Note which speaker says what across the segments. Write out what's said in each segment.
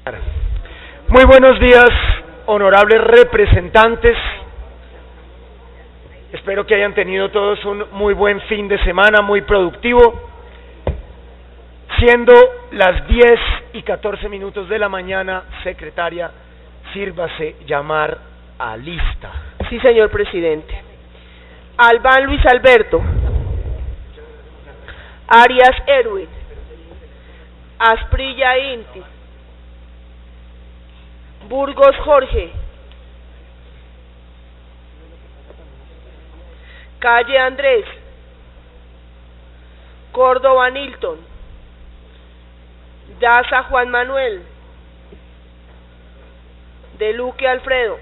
Speaker 1: Muy buenos días, honorables representantes. Espero que hayan tenido todos un muy buen fin de semana, muy productivo. Siendo las 10:14 de la mañana, secretaria, sírvase llamar a lista.
Speaker 2: Sí, señor presidente. Albán Luis Alberto. Arias Erwin. Asprilla Inti. Burgos Jorge. Calle Andrés. Córdoba Nilton. Daza Juan Manuel. De Luque Alfredo.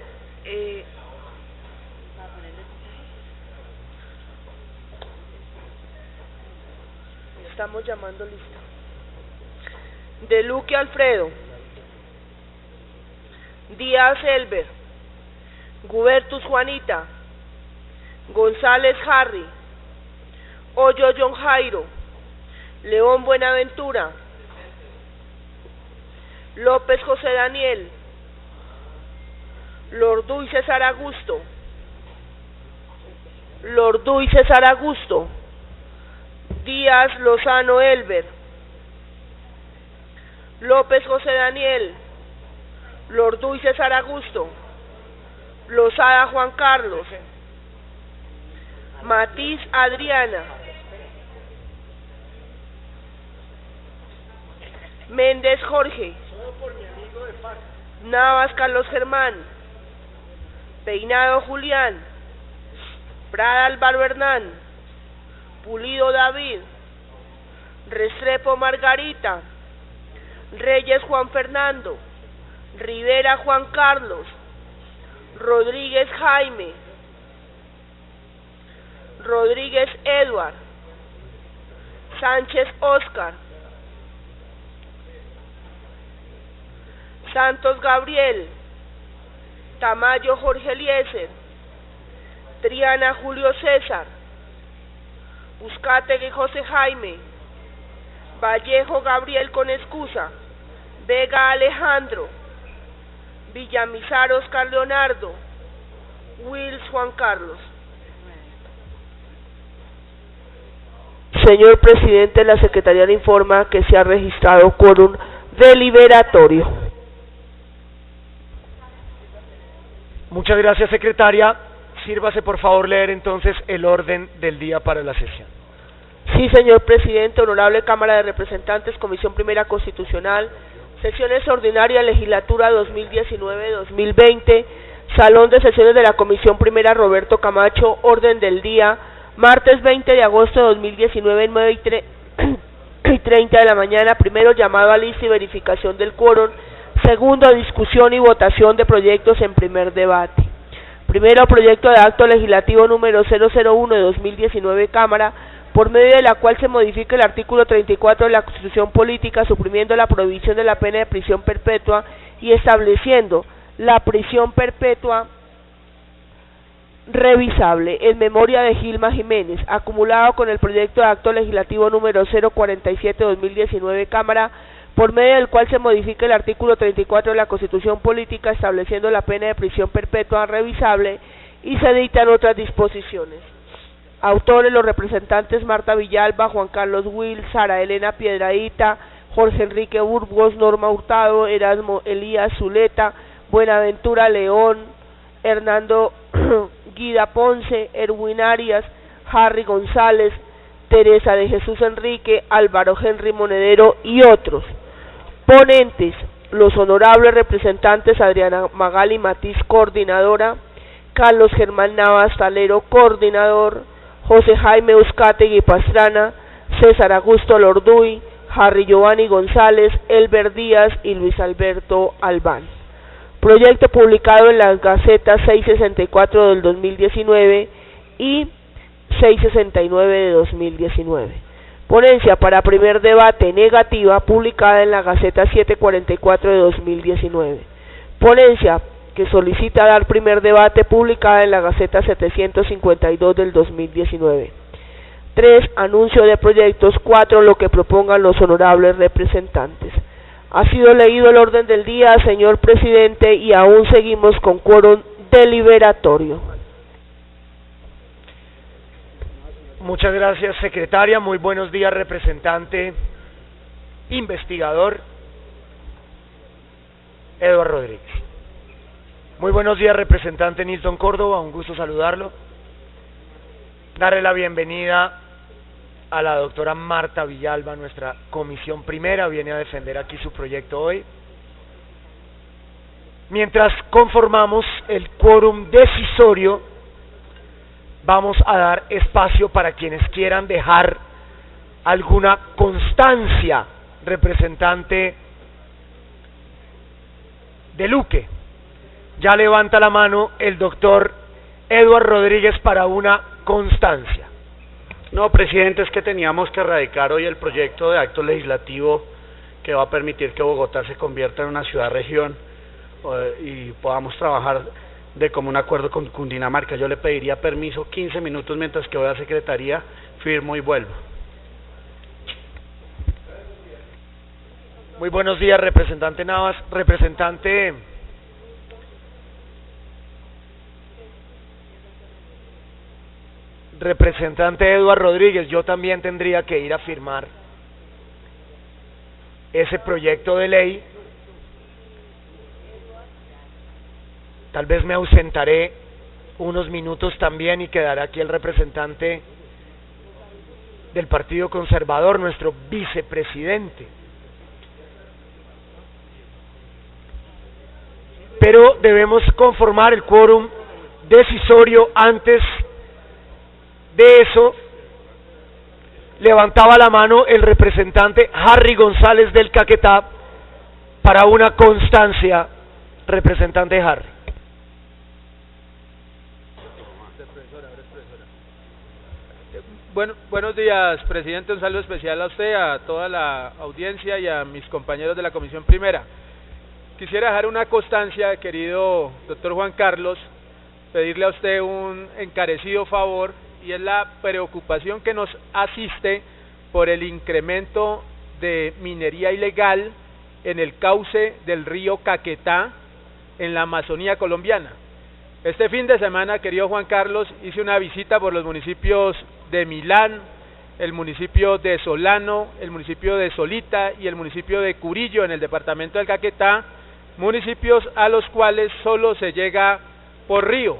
Speaker 2: Estamos llamando lista. De Luque Alfredo. Díaz Elber. Gubertus Juanita. González Harry. Hoyo John Jairo. León Buenaventura. López José Daniel. Lorduy César Augusto. Lorduy César Augusto. Díaz Lozano Elber. López José Daniel. Lorduy César Augusto. Lozada Juan Carlos. Matiz Adriana. Méndez Jorge. Navas Carlos Germán. Peinado Julián. Prada Álvaro Hernán. Pulido David. Restrepo Margarita. Reyes Juan Fernando. Rivera Juan Carlos. Rodríguez Jaime. Rodríguez Edward. Sánchez Oscar. Santos Gabriel. Tamayo Jorge Eliezer. Triana Julio César. Uzcategui José Jaime. Vallejo Gabriel con excusa. Vega Alejandro. Villamizar Oscar Leonardo. Wills Juan Carlos. Señor presidente, la secretaría le informa que se ha registrado quórum deliberatorio.
Speaker 1: Muchas gracias, secretaria. Sírvase por favor leer entonces el orden del día para la sesión.
Speaker 2: Sí, señor presidente, honorable Cámara de Representantes, Comisión Primera Constitucional, sesiones ordinarias, legislatura 2019-2020, Salón de Sesiones de la Comisión Primera Roberto Camacho, orden del día, martes 20 de agosto de 2019, 9:30 de la mañana, primero llamado a lista y verificación del quórum, segundo discusión y votación de proyectos en primer debate. Primero, proyecto de acto legislativo número 001 de 2019, Cámara, por medio de la cual se modifica el artículo 34 de la Constitución Política, suprimiendo la prohibición de la pena de prisión perpetua y estableciendo la prisión perpetua revisable, en memoria de Gilma Jiménez, acumulado con el proyecto de acto legislativo número 047 de 2019, Cámara, por medio del cual se modifica el artículo 34 de la Constitución Política, estableciendo la pena de prisión perpetua revisable y se dictan otras disposiciones. Autores: los representantes Marta Villalba, Juan Carlos Will, Sara Elena Piedradita, Jorge Enrique Burgos, Norma Hurtado, Erasmo Elías Zuleta, Buenaventura León, Hernando Guida Ponce, Erwin Arias, Harry González, Teresa de Jesús Enrique, Álvaro Henry Monedero y otros. Ponentes: los honorables representantes Adriana Magali Matiz, coordinadora; Carlos Germán Navas Talero, coordinador; José Jaime Uzcategui Pastrana, César Augusto Lorduy, Harry Giovanni González, Elber Díaz y Luis Alberto Albán. Proyecto publicado en las Gacetas 664 del 2019 y 669 de 2019. Ponencia para primer debate negativa, publicada en la Gaceta 744 de 2019. Ponencia que solicita dar primer debate, publicada en la Gaceta 752 del 2019. 3. Anuncio de proyectos. 4. Lo que propongan los honorables representantes. Ha sido leído el orden del día, señor presidente, y aún seguimos con quórum deliberatorio.
Speaker 1: Muchas gracias, secretaria. Muy buenos días, representante investigador Eduardo Rodríguez. Muy buenos días, representante Nilton Córdoba. Un gusto saludarlo. Darle la bienvenida a la doctora Marta Villalba, nuestra comisión primera, viene a defender aquí su proyecto hoy. Mientras conformamos el quórum decisorio, vamos a dar espacio para quienes quieran dejar alguna constancia. Representante de Luque, ya levanta la mano el doctor Eduardo Rodríguez para una constancia.
Speaker 3: No, presidente, es que teníamos que radicar hoy el proyecto de acto legislativo que va a permitir que Bogotá se convierta en una ciudad-región y podamos trabajar de común acuerdo con Cundinamarca. Yo le pediría permiso 15 minutos mientras que voy a secretaría, firmo y vuelvo.
Speaker 1: Muy buenos días, representante Navas. Representante Eduardo Rodríguez, yo también tendría que ir a firmar ese proyecto de ley. Tal vez me ausentaré unos minutos también y quedará aquí el representante del Partido Conservador, nuestro vicepresidente. Pero debemos conformar el quórum decisorio. Antes de eso, levantaba la mano el representante Harry González del Caquetá para una constancia. Representante Harry.
Speaker 4: Buenos días, presidente. Un saludo especial a usted, a toda la audiencia y a mis compañeros de la comisión primera. Quisiera dejar una constancia, querido doctor Juan Carlos, pedirle a usted un encarecido favor, y es la preocupación que nos asiste por el incremento de minería ilegal en el cauce del río Caquetá, en la Amazonía colombiana. Este fin de semana, querido Juan Carlos, hice una visita por los municipios de Milán, el municipio de Solano, el municipio de Solita y el municipio de Curillo en el departamento del Caquetá, municipios a los cuales solo se llega por río.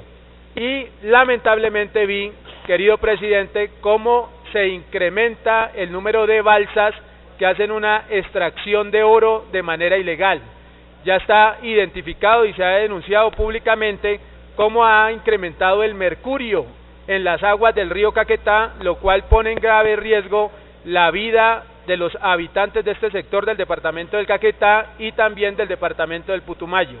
Speaker 4: Y lamentablemente vi, querido presidente, cómo se incrementa el número de balsas que hacen una extracción de oro de manera ilegal. Ya está identificado y se ha denunciado públicamente cómo ha incrementado el mercurio en las aguas del río Caquetá, lo cual pone en grave riesgo la vida de los habitantes de este sector del departamento del Caquetá y también del departamento del Putumayo.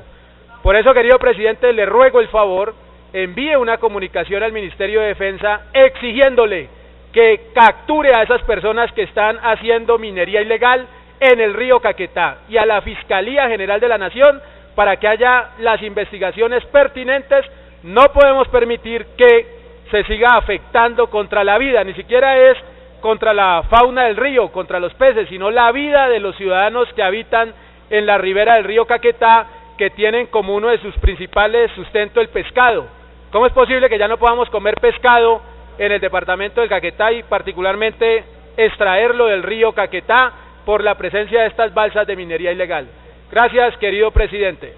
Speaker 4: Por eso, querido presidente, le ruego el favor, envíe una comunicación al Ministerio de Defensa exigiéndole que capture a esas personas que están haciendo minería ilegal en el río Caquetá, y a la Fiscalía General de la Nación para que haya las investigaciones pertinentes. No podemos permitir que se siga afectando contra la vida, ni siquiera es contra la fauna del río, contra los peces, sino la vida de los ciudadanos que habitan en la ribera del río Caquetá, que tienen como uno de sus principales sustentos el pescado. ¿Cómo es posible que ya no podamos comer pescado en el departamento del Caquetá y particularmente extraerlo del río Caquetá por la presencia de estas balsas de minería ilegal? Gracias, querido presidente.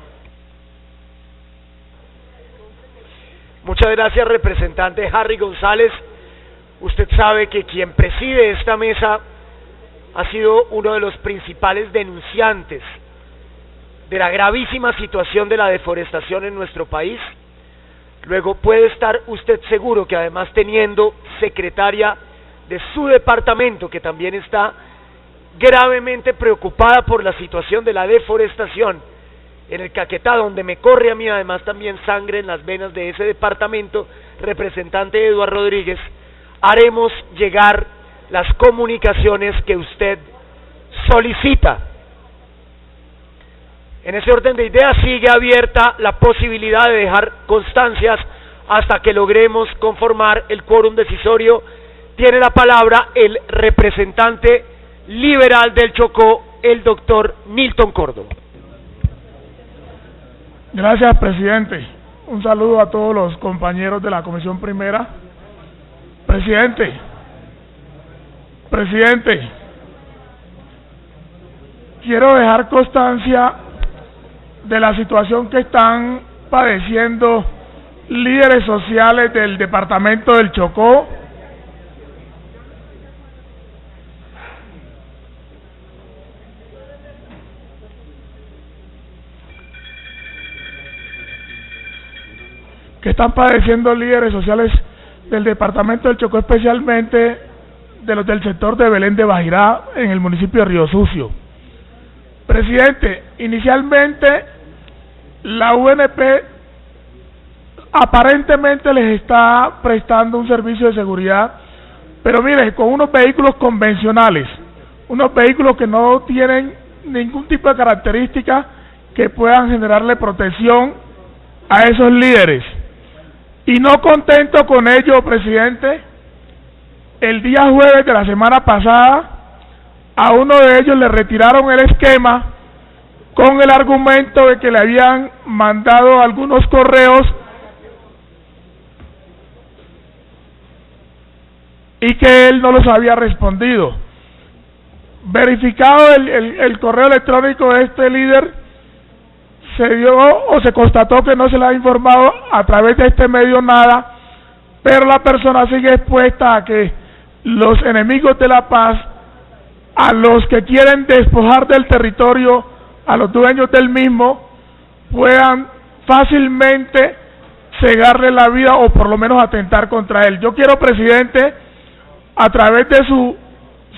Speaker 1: Muchas gracias, representante Harry González. Usted sabe que quien preside esta mesa ha sido uno de los principales denunciantes de la gravísima situación de la deforestación en nuestro país. Luego puede estar usted seguro que, además, teniendo secretaria de su departamento que también está gravemente preocupada por la situación de la deforestación en el Caquetá, donde me corre a mí además también sangre en las venas de ese departamento, representante Eduardo Rodríguez, haremos llegar las comunicaciones que usted solicita. En ese orden de ideas sigue abierta la posibilidad de dejar constancias hasta que logremos conformar el quórum decisorio. Tiene la palabra el representante liberal del Chocó, el doctor Nilton Córdoba.
Speaker 5: Gracias, presidente. Un saludo a todos los compañeros de la Comisión Primera. Presidente, quiero dejar constancia de la situación que están padeciendo líderes sociales del departamento del Chocó, del departamento del Chocó, especialmente de los del sector de Belén de Bajirá, en el municipio de Río Sucio. Presidente, inicialmente la UNP aparentemente les está prestando un servicio de seguridad, pero mire, con unos vehículos convencionales, unos vehículos que no tienen ningún tipo de característica que puedan generarle protección a esos líderes. Y no contento con ello, presidente, el día jueves de la semana pasada, a uno de ellos le retiraron el esquema con el argumento de que le habían mandado algunos correos y que él no los había respondido. Verificado el correo electrónico de este líder, se constató que no se le ha informado a través de este medio nada, pero la persona sigue expuesta a que los enemigos de la paz, a los que quieren despojar del territorio a los dueños del mismo, puedan fácilmente cegarle la vida o por lo menos atentar contra él. Yo quiero, presidente, a través de su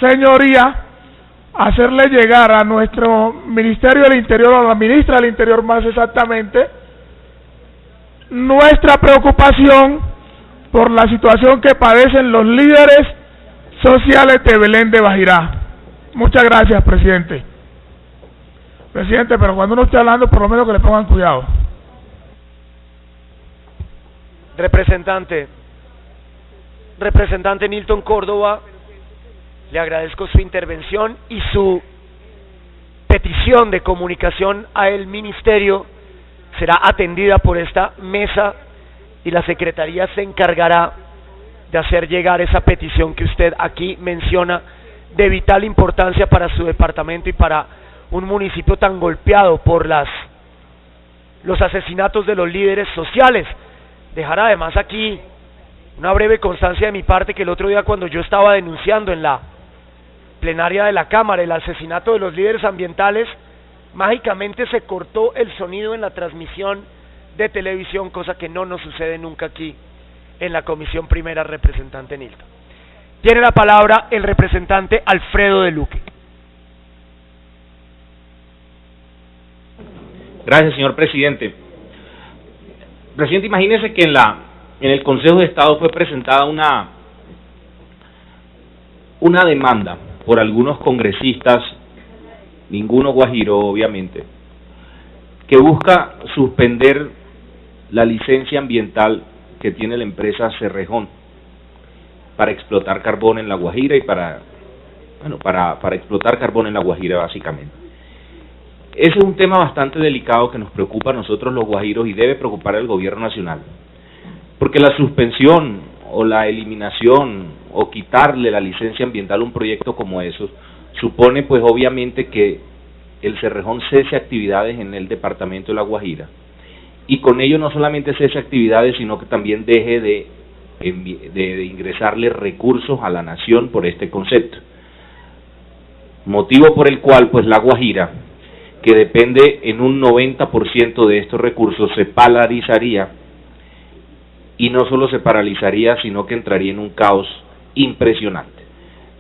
Speaker 5: señoría, hacerle llegar a nuestro Ministerio del Interior, o a la ministra del Interior más exactamente, nuestra preocupación por la situación que padecen los líderes sociales de Belén de Bajirá. Muchas gracias, presidente. Presidente, pero cuando uno esté hablando, por lo menos que le pongan cuidado.
Speaker 1: Representante Nilton Córdoba, le agradezco su intervención y su petición de comunicación al Ministerio será atendida por esta mesa y la Secretaría se encargará de hacer llegar esa petición que usted aquí menciona, de vital importancia para su departamento y para un municipio tan golpeado por los asesinatos de los líderes sociales. Dejar además aquí una breve constancia de mi parte que el otro día, cuando yo estaba denunciando en la plenaria de la Cámara el asesinato de los líderes ambientales, mágicamente se cortó el sonido en la transmisión de televisión, cosa que no nos sucede nunca aquí en la Comisión Primera, representante Nilton. Tiene la palabra el representante Alfredo de Luque.
Speaker 6: Gracias, señor presidente. Presidente, imagínese que en el Consejo de Estado fue presentada una demanda por algunos congresistas, ninguno guajiro obviamente, que busca suspender la licencia ambiental que tiene la empresa Cerrejón para explotar carbón en La Guajira y para explotar carbón en La Guajira básicamente. Ese es un tema bastante delicado que nos preocupa a nosotros los guajiros y debe preocupar al gobierno nacional, porque la suspensión o la eliminación o quitarle la licencia ambiental a un proyecto como esos supone pues obviamente que el Cerrejón cese actividades en el departamento de La Guajira, y con ello no solamente cese actividades, sino que también deje de ingresarle recursos a la nación por este concepto, motivo por el cual pues La Guajira, que depende en un 90% de estos recursos, se paralizaría, y no solo se paralizaría, sino que entraría en un caos impresionante.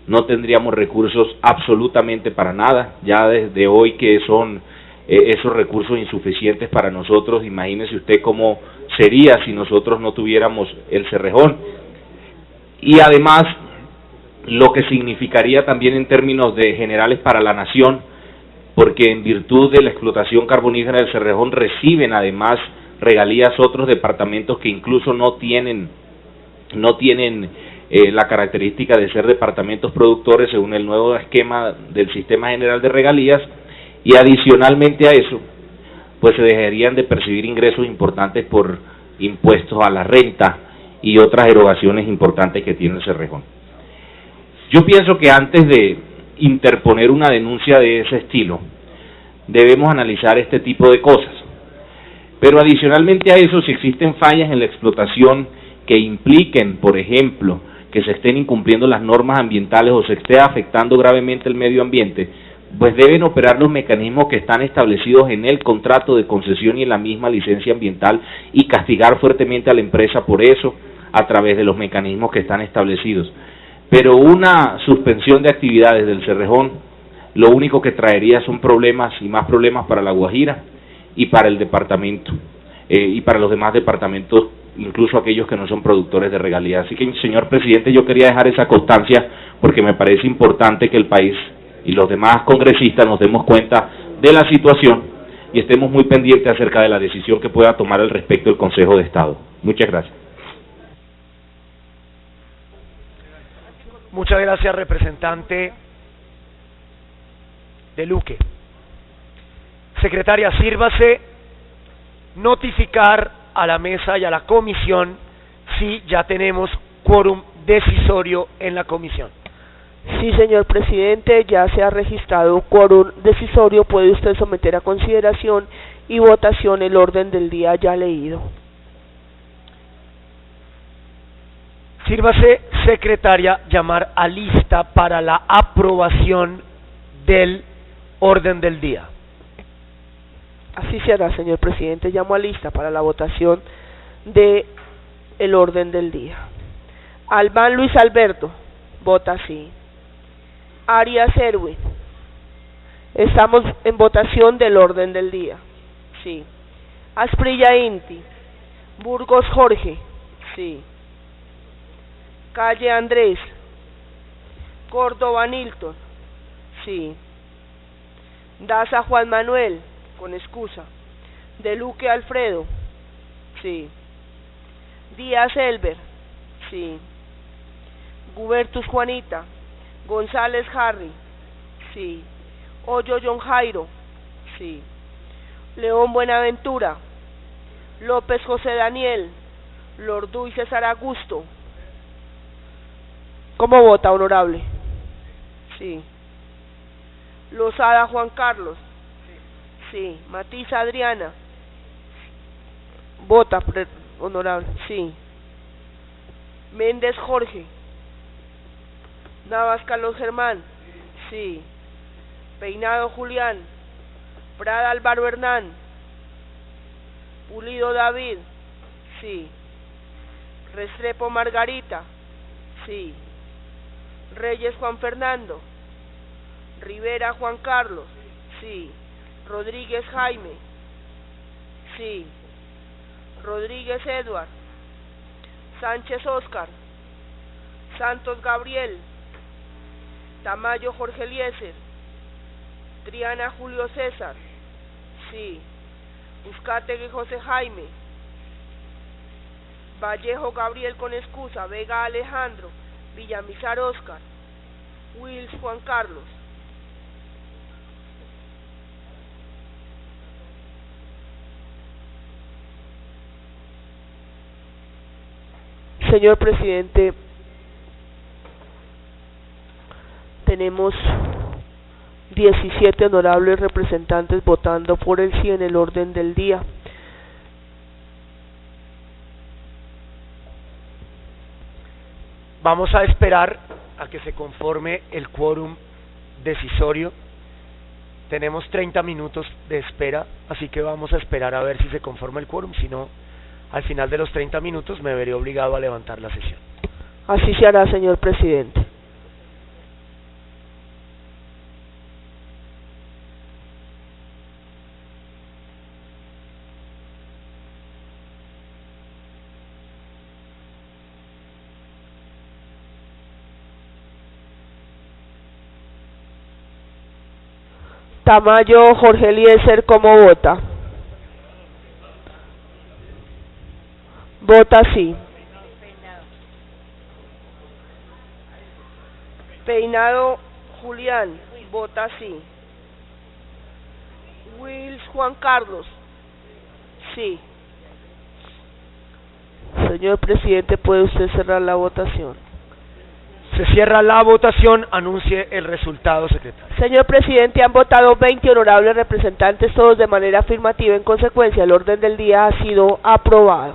Speaker 6: No tendríamos recursos absolutamente para nada, ya desde hoy que son esos recursos insuficientes para nosotros. Imagínese usted cómo sería si nosotros no tuviéramos el Cerrejón, y además lo que significaría también en términos generales para la nación, porque en virtud de la explotación carbonífera del Cerrejón reciben además regalías otros departamentos que incluso no tienen la característica de ser departamentos productores según el nuevo esquema del Sistema General de Regalías, y adicionalmente a eso, pues se dejarían de percibir ingresos importantes por impuestos a la renta y otras erogaciones importantes que tiene el Cerrejón. Yo pienso que antes de interponer una denuncia de ese estilo, debemos analizar este tipo de cosas. Pero adicionalmente a eso, si existen fallas en la explotación que impliquen, por ejemplo, que se estén incumpliendo las normas ambientales o se esté afectando gravemente el medio ambiente, pues deben operar los mecanismos que están establecidos en el contrato de concesión y en la misma licencia ambiental, y castigar fuertemente a la empresa por eso a través de los mecanismos que están establecidos. Pero una suspensión de actividades del Cerrejón lo único que traería son problemas y más problemas para La Guajira y para el departamento, y para los demás departamentos, incluso aquellos que no son productores de regalías. Así que, señor presidente, yo quería dejar esa constancia porque me parece importante que el país y los demás congresistas nos demos cuenta de la situación y estemos muy pendientes acerca de la decisión que pueda tomar al respecto el Consejo de Estado. Muchas gracias.
Speaker 1: Muchas gracias, representante de Luque. Secretaria, sírvase notificar a la mesa y a la comisión si ya tenemos quórum decisorio en la comisión.
Speaker 2: Sí, señor presidente, ya se ha registrado quórum decisorio. Puede usted someter a consideración y votación el orden del día ya leído.
Speaker 1: Sírvase, secretaria, llamar a lista para la aprobación del orden del día.
Speaker 2: Así se hará, señor presidente. Llamo a lista para la votación de el orden del día. Albán Luis Alberto, vota sí. Arias Erwin, estamos en votación del orden del día. Sí. Asprilla Inti, Burgos Jorge, sí. Calle Andrés, Córdoba Nilton, sí. Daza Juan Manuel, con excusa. De Luque Alfredo, sí. Díaz Elber, sí. Gubertus Juanita, González Harry, sí. Hoyo John Jairo, sí. León Buenaventura, López José Daniel, Lorduy César Augusto. ¿Cómo vota, honorable? Sí. Lozada Juan Carlos, sí. Matiz Adriana, vota, honorable, sí. Méndez Jorge, Navas Carlos Germán, sí. Peinado Julián, Prada Álvaro Hernán, Pulido David, sí. Restrepo Margarita, sí. Reyes Juan Fernando, Rivera Juan Carlos, sí. Rodríguez Jaime, sí. Rodríguez Edward, Sánchez Óscar, Santos Gabriel, Tamayo Jorge Eliezer, Triana Julio César, sí. Uzcategui José Jaime, Vallejo Gabriel con excusa, Vega Alejandro, Villamizar Óscar, Wills Juan Carlos. Señor presidente, tenemos 17 honorables representantes votando por el sí en el orden del día.
Speaker 1: Vamos a esperar a que se conforme el quórum decisorio. Tenemos 30 minutos de espera, así que vamos a esperar a ver si se conforma el quórum. Si no, al final de los 30 minutos me veré obligado a levantar la sesión.
Speaker 2: Así se hará, señor presidente. Tamayo Jorge Eliezer, ¿cómo vota? Vota sí. Peinado Julián, vota sí. Wills Juan Carlos, sí. Señor presidente, ¿puede usted cerrar la votación?
Speaker 1: Se cierra la votación. Anuncie el resultado, secretario.
Speaker 2: Señor presidente, han votado 20 honorables representantes, todos de manera afirmativa. En consecuencia, el orden del día ha sido aprobado.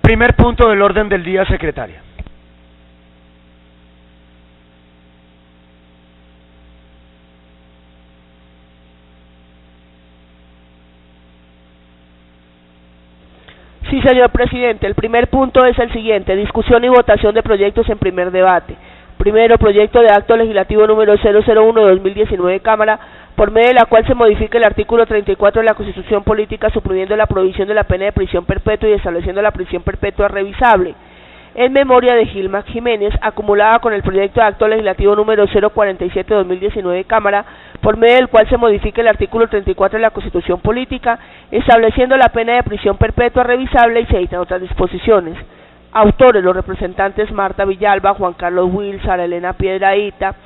Speaker 1: Primer punto del orden del día, secretaria.
Speaker 2: Sí, señor presidente. El primer punto es el siguiente: discusión y votación de proyectos en primer debate. Primero, proyecto de acto legislativo número 001 de 2019, Cámara, por medio de la cual se modifica el artículo 34 de la Constitución Política, suprimiendo la prohibición de la pena de prisión perpetua y estableciendo la prisión perpetua revisable. En memoria de Gilma Jiménez, acumulada con el proyecto de acto legislativo número 047 de 2019, Cámara, por medio del cual se modifica el artículo 34 de la Constitución Política, estableciendo la pena de prisión perpetua revisable y se dictan otras disposiciones. Autores: los representantes Marta Villalba, Juan Carlos Wills, Sara Elena Piedrahita,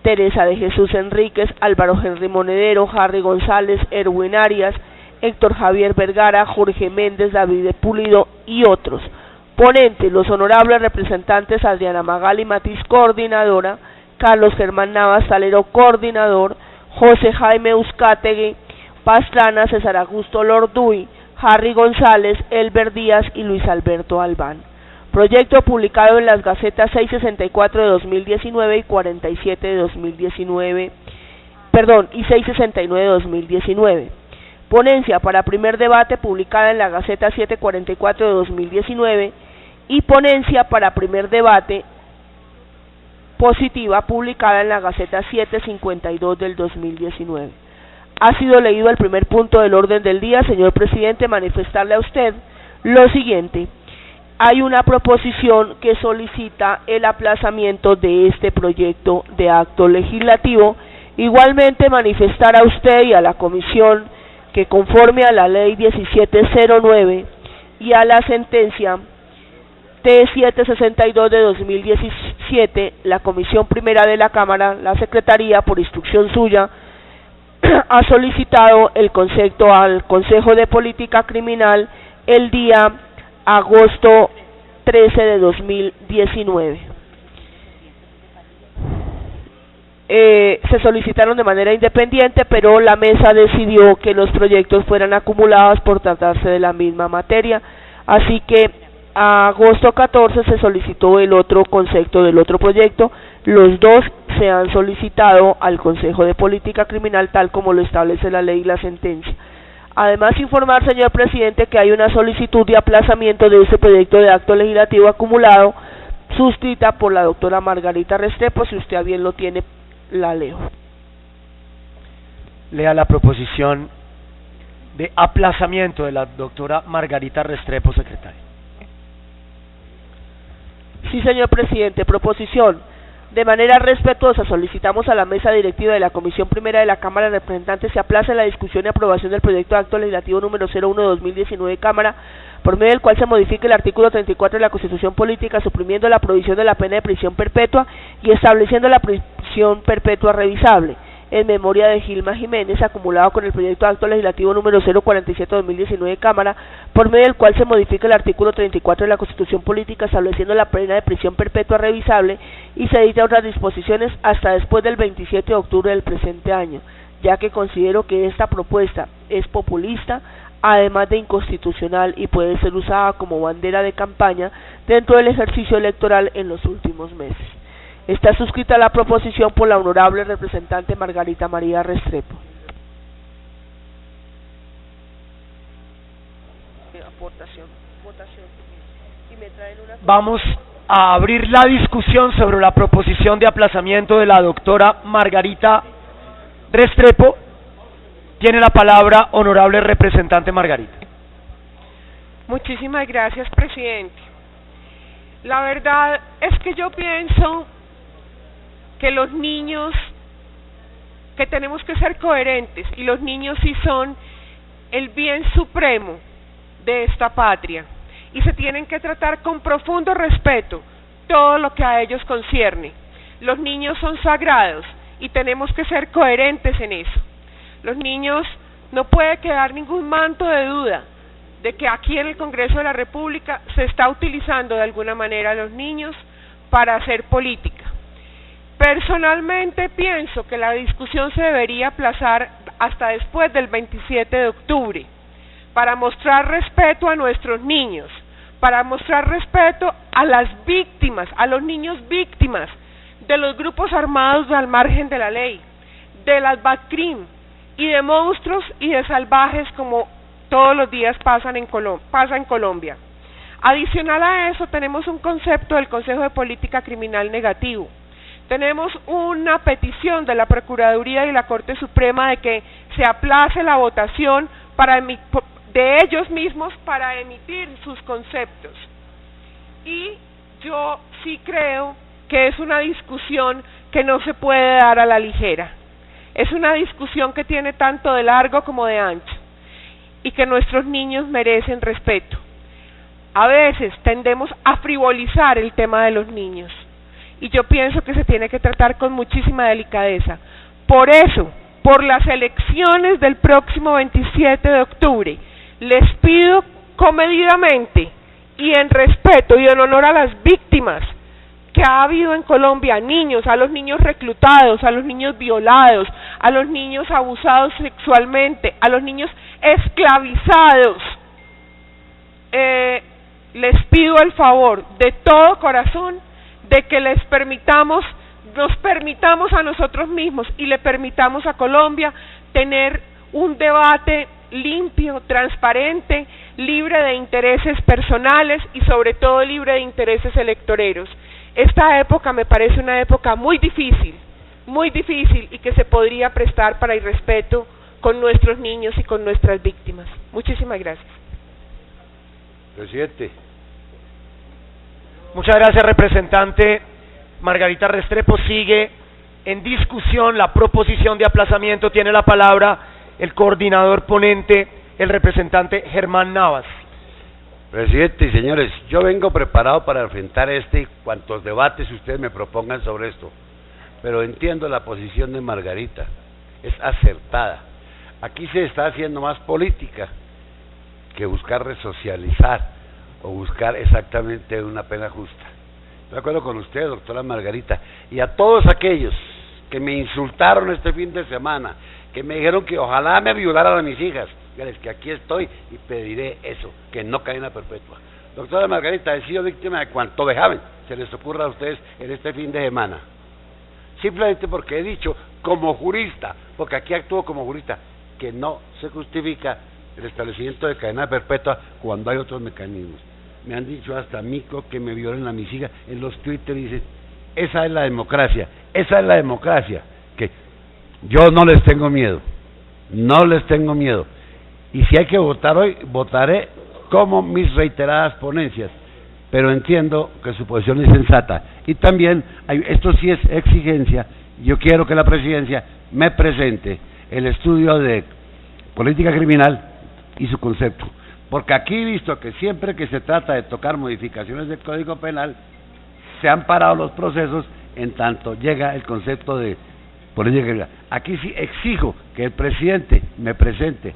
Speaker 2: Teresa de Jesús Enríquez, Álvaro Henry Monedero, Harry González, Erwin Arias, Héctor Javier Vergara, Jorge Méndez, David Pulido y otros. Ponente: los honorables representantes Adriana Magali Matiz, coordinadora; Carlos Germán Navas Talero, coordinador; José Jaime Uzcategui Pastrana, César Augusto Lorduy, Harry González, Elber Díaz y Luis Alberto Albán. Proyecto publicado en las Gacetas 664 de 2019 y 47 de 2019, y 669 de 2019. Ponencia para primer debate publicada en la Gaceta 744 de 2019 y ponencia para primer debate positiva publicada en la Gaceta 752 del 2019. Ha sido leído el primer punto del orden del día. Señor presidente, manifestarle a usted lo siguiente: hay una proposición que solicita el aplazamiento de este proyecto de acto legislativo. Igualmente manifestar a usted y a la comisión que, conforme a la ley 1709 y a la sentencia T762 de 2017, la Comisión Primera de la Cámara, la Secretaría, por instrucción suya, ha solicitado el concepto al Consejo de Política Criminal el día agosto 13 de 2019. Se solicitaron de manera independiente, pero la mesa decidió que los proyectos fueran acumulados por tratarse de la misma materia, así que a agosto 14 se solicitó el otro concepto del otro proyecto. Los dos se han solicitado al Consejo de Política Criminal, tal como lo establece la ley y la sentencia. Además, informar, señor presidente, que hay una solicitud de aplazamiento de este proyecto de acto legislativo acumulado, suscrita por la doctora Margarita Restrepo. Si usted a bien lo tiene, la leo.
Speaker 1: Lea la proposición de aplazamiento de la doctora Margarita Restrepo, secretaria.
Speaker 2: Sí, señor presidente. Proposición: de manera respetuosa solicitamos a la mesa directiva de la Comisión Primera de la Cámara de Representantes se aplace la discusión y aprobación del proyecto de acto legislativo número 01 de 2019, Cámara, por medio del cual se modifique el artículo 34 de la Constitución Política, suprimiendo la prohibición de la pena de prisión perpetua y estableciendo la prisión perpetua revisable. En memoria de Gilma Jiménez, acumulado con el proyecto de acto legislativo número 047 de 2019, Cámara, por medio del cual se modifica el artículo 34 de la Constitución Política, estableciendo la pena de prisión perpetua revisable y se dicta otras disposiciones hasta después del 27 de octubre del presente año, ya que considero que esta propuesta es populista, además de inconstitucional, y puede ser usada como bandera de campaña dentro del ejercicio electoral en los últimos meses. Está suscrita la proposición por la honorable representante Margarita María Restrepo. Votación.
Speaker 1: Vamos a abrir la discusión sobre la proposición de aplazamiento de la doctora Margarita Restrepo. Tiene la palabra honorable representante Margarita.
Speaker 7: Muchísimas gracias, presidente. La verdad es que yo pienso que los niños, que tenemos que ser coherentes, y los niños sí son el bien supremo de esta patria, y se tienen que tratar con profundo respeto, todo lo que a ellos concierne. Los niños son sagrados y tenemos que ser coherentes en eso. Los niños, no puede quedar ningún manto de duda de que aquí en el Congreso de la República se está utilizando de alguna manera a los niños para hacer política. Personalmente pienso que la discusión se debería aplazar hasta después del 27 de octubre, para mostrar respeto a nuestros niños, para mostrar respeto a las víctimas, a los niños víctimas de los grupos armados al margen de la ley, de las BACRIM y de monstruos y de salvajes como todos los días pasa en Colombia. Adicional a eso, tenemos un concepto del Consejo de Política Criminal negativo. Tenemos una petición de la Procuraduría y la Corte Suprema de que se aplace la votación de ellos mismos para emitir sus conceptos. Y yo sí creo que es una discusión que no se puede dar a la ligera. Es una discusión que tiene tanto de largo como de ancho y que nuestros niños merecen respeto. A veces tendemos a frivolizar el tema de los niños y yo pienso que se tiene que tratar con muchísima delicadeza. Por eso, por las elecciones del próximo 27 de octubre, les pido comedidamente y en respeto y en honor a las víctimas que ha habido en Colombia, niños, a los niños reclutados, a los niños violados, a los niños abusados sexualmente, a los niños esclavizados, les pido el favor de todo corazón de que nos permitamos a nosotros mismos y le permitamos a Colombia tener un debate limpio, transparente, libre de intereses personales y sobre todo libre de intereses electoreros. Esta época me parece una época muy difícil y que se podría prestar para irrespeto con nuestros niños y con nuestras víctimas. Muchísimas gracias.
Speaker 8: Presidente.
Speaker 1: Muchas gracias, representante Margarita Restrepo. Sigue en discusión la proposición de aplazamiento. Tiene la palabra el coordinador ponente, el representante Germán Navas.
Speaker 8: Presidente y señores, yo vengo preparado para enfrentar este y cuantos debates ustedes me propongan sobre esto, pero entiendo la posición de Margarita, es acertada. Aquí se está haciendo más política que buscar resocializar o buscar exactamente una pena justa. Estoy de acuerdo con usted, doctora Margarita, y a todos aquellos que me insultaron este fin de semana, que me dijeron que ojalá me violaran a mis hijas, dígales que aquí estoy y pediré eso, que no cadena perpetua. Doctora Margarita, he sido víctima de cuanto vejamen se les ocurra a ustedes en este fin de semana, simplemente porque he dicho como jurista, porque aquí actúo como jurista, que no se justifica el establecimiento de cadena perpetua cuando hay otros mecanismos. Me han dicho hasta mico que me violen a mis hijas en los Twitter, dicen, esa es la democracia, que yo no les tengo miedo, y si hay que votar hoy, votaré como mis reiteradas ponencias, pero entiendo que su posición es sensata, y también, esto sí es exigencia, yo quiero que la presidencia me presente el estudio de política criminal y su concepto, porque aquí he visto que siempre que se trata de tocar modificaciones del Código Penal, se han parado los procesos en tanto llega el concepto de política criminal. Aquí sí exijo que el presidente me presente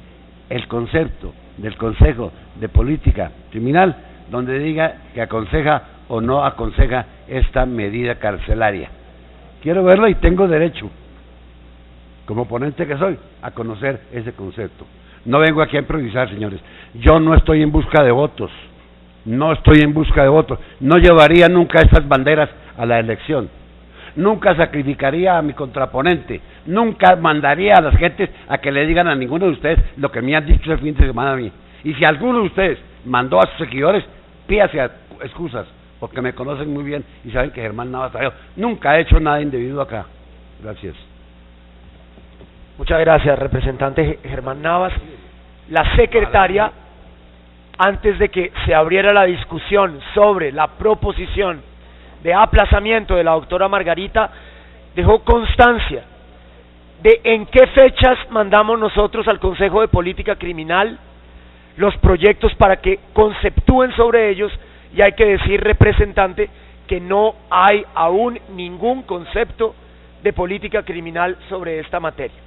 Speaker 8: el concepto del Consejo de Política Criminal, donde diga que aconseja o no aconseja esta medida carcelaria. Quiero verlo y tengo derecho, como ponente que soy, a conocer ese concepto. No vengo aquí a improvisar, señores. Yo no estoy en busca de votos. No llevaría nunca estas banderas a la elección. Nunca sacrificaría a mi contraponente. Nunca mandaría a las gentes a que le digan a ninguno de ustedes lo que me han dicho el fin de semana a mí. Y si alguno de ustedes mandó a sus seguidores, pídase excusas, porque me conocen muy bien y saben que Germán Navas nunca ha hecho nada indebido acá. Gracias.
Speaker 1: Muchas gracias, representante Germán Navas. La secretaria, antes de que se abriera la discusión sobre la proposición de aplazamiento de la doctora Margarita, dejó constancia de en qué fechas mandamos nosotros al Consejo de Política Criminal los proyectos para que conceptúen sobre ellos, y hay que decir, representante, que no hay aún ningún concepto de política criminal sobre esta materia.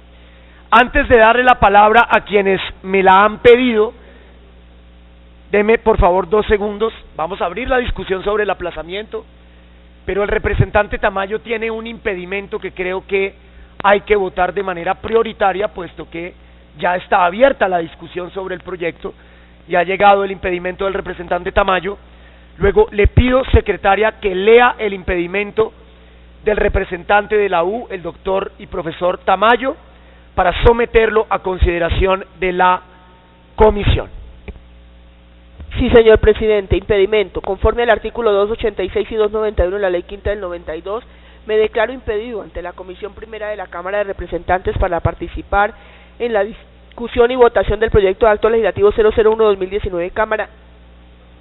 Speaker 1: Antes de darle la palabra a quienes me la han pedido, deme por favor 2 segundos, vamos a abrir la discusión sobre el aplazamiento, pero el representante Tamayo tiene un impedimento que creo que hay que votar de manera prioritaria, puesto que ya está abierta la discusión sobre el proyecto y ha llegado el impedimento del representante Tamayo. Luego le pido, secretaria, que lea el impedimento del representante de la U, el doctor y profesor Tamayo, para someterlo a consideración de la comisión.
Speaker 2: Sí, señor presidente, impedimento. Conforme al artículo 286 y 291 de la Ley Quinta del 92, me declaro impedido ante la Comisión Primera de la Cámara de Representantes para participar en la discusión y votación del proyecto de acto legislativo 001-2019 Cámara,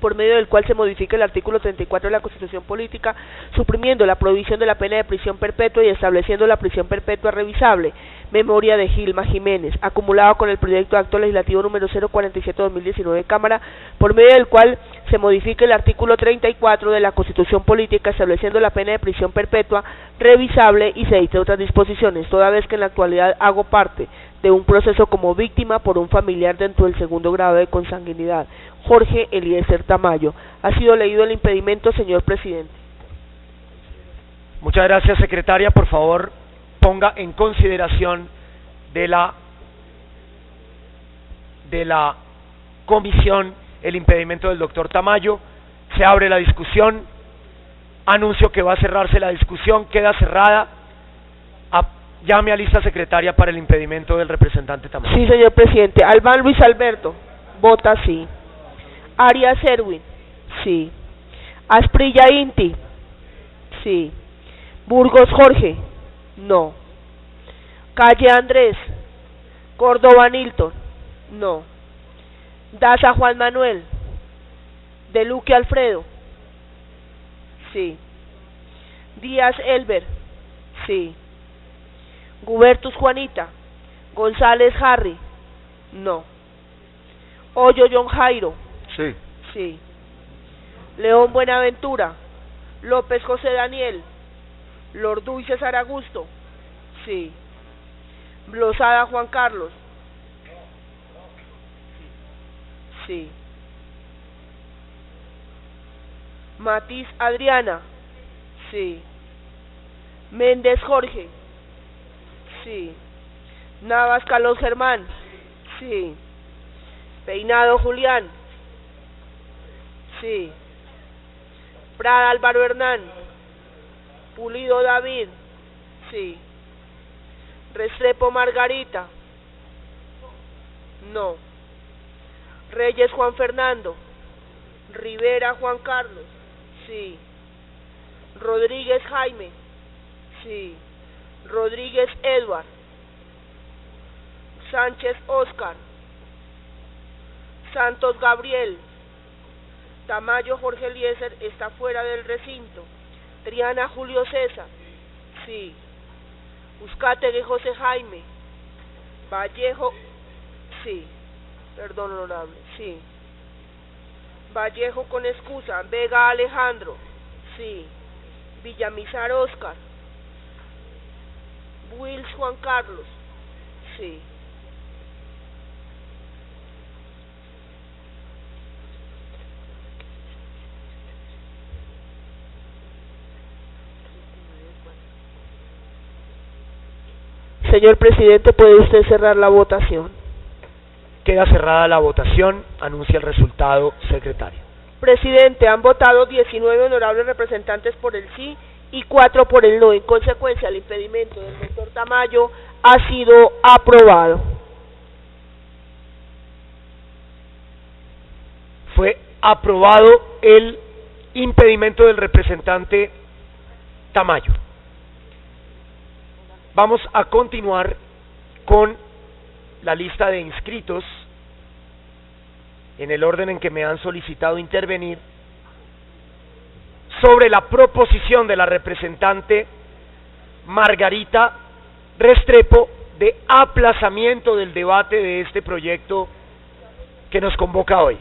Speaker 2: por medio del cual se modifica el artículo 34 de la Constitución Política, suprimiendo la prohibición de la pena de prisión perpetua y estableciendo la prisión perpetua revisable. Memoria de Gilma Jiménez, acumulado con el proyecto de acto legislativo número 047-2019 Cámara, por medio del cual se modifica el artículo 34 de la Constitución Política, estableciendo la pena de prisión perpetua revisable y se dicten otras disposiciones, toda vez que en la actualidad hago parte de un proceso como víctima por un familiar dentro del 2º grado de consanguinidad. Jorge Eliezer Tamayo. Ha sido leído el impedimento, señor presidente.
Speaker 1: Muchas gracias, secretaria. Por favor, ponga en consideración de la comisión el impedimento del doctor Tamayo. Se abre la discusión. Anuncio que va a cerrarse la discusión. Queda cerrada. Llame a lista secretaria para el impedimento del representante Tamayo.
Speaker 2: Sí, señor presidente. Albán Luis Alberto. Vota sí. Arias Erwin. Sí. Asprilla Inti. Sí. Burgos Jorge. No. Calle Andrés. Córdoba Nilton. No. Daza Juan Manuel. De Luque Alfredo. Sí. Díaz Elber. Sí. Gubertus Juanita. González Harry. No. Hoyo John Jairo.
Speaker 8: Sí.
Speaker 2: Sí. León Buenaventura. López José Daniel. Lorduy César Augusto. Sí. Blosada Juan Carlos. Sí. Matiz Adriana. Sí. Méndez Jorge. Sí. Navas Carlos Germán. Sí. Peinado Julián. Sí. Prada Álvaro Hernán. Pulido David. Sí. Restrepo Margarita. No. Reyes Juan Fernando. Rivera Juan Carlos. Sí. Rodríguez Jaime. Sí. Rodríguez Edward. Sánchez Oscar. Santos Gabriel. Tamayo Jorge Eliezer está fuera del recinto. Triana Julio César. Sí. Uzcategui José Jaime. Vallejo. Sí. Perdón, honorable. Sí. Vallejo con excusa. Vega Alejandro. Sí. Villamizar Oscar. Wills Juan Carlos. Sí. Señor presidente, ¿puede usted cerrar la votación?
Speaker 1: Queda cerrada la votación. Anuncia el resultado, secretario.
Speaker 2: Presidente, han votado 19 honorables representantes por el sí y 4 por el no. En consecuencia, el impedimento del doctor Tamayo ha sido aprobado.
Speaker 1: Fue aprobado el impedimento del representante Tamayo. Vamos a continuar con la lista de inscritos en el orden en que me han solicitado intervenir sobre la proposición de la representante Margarita Restrepo de aplazamiento del debate de este proyecto que nos convoca hoy.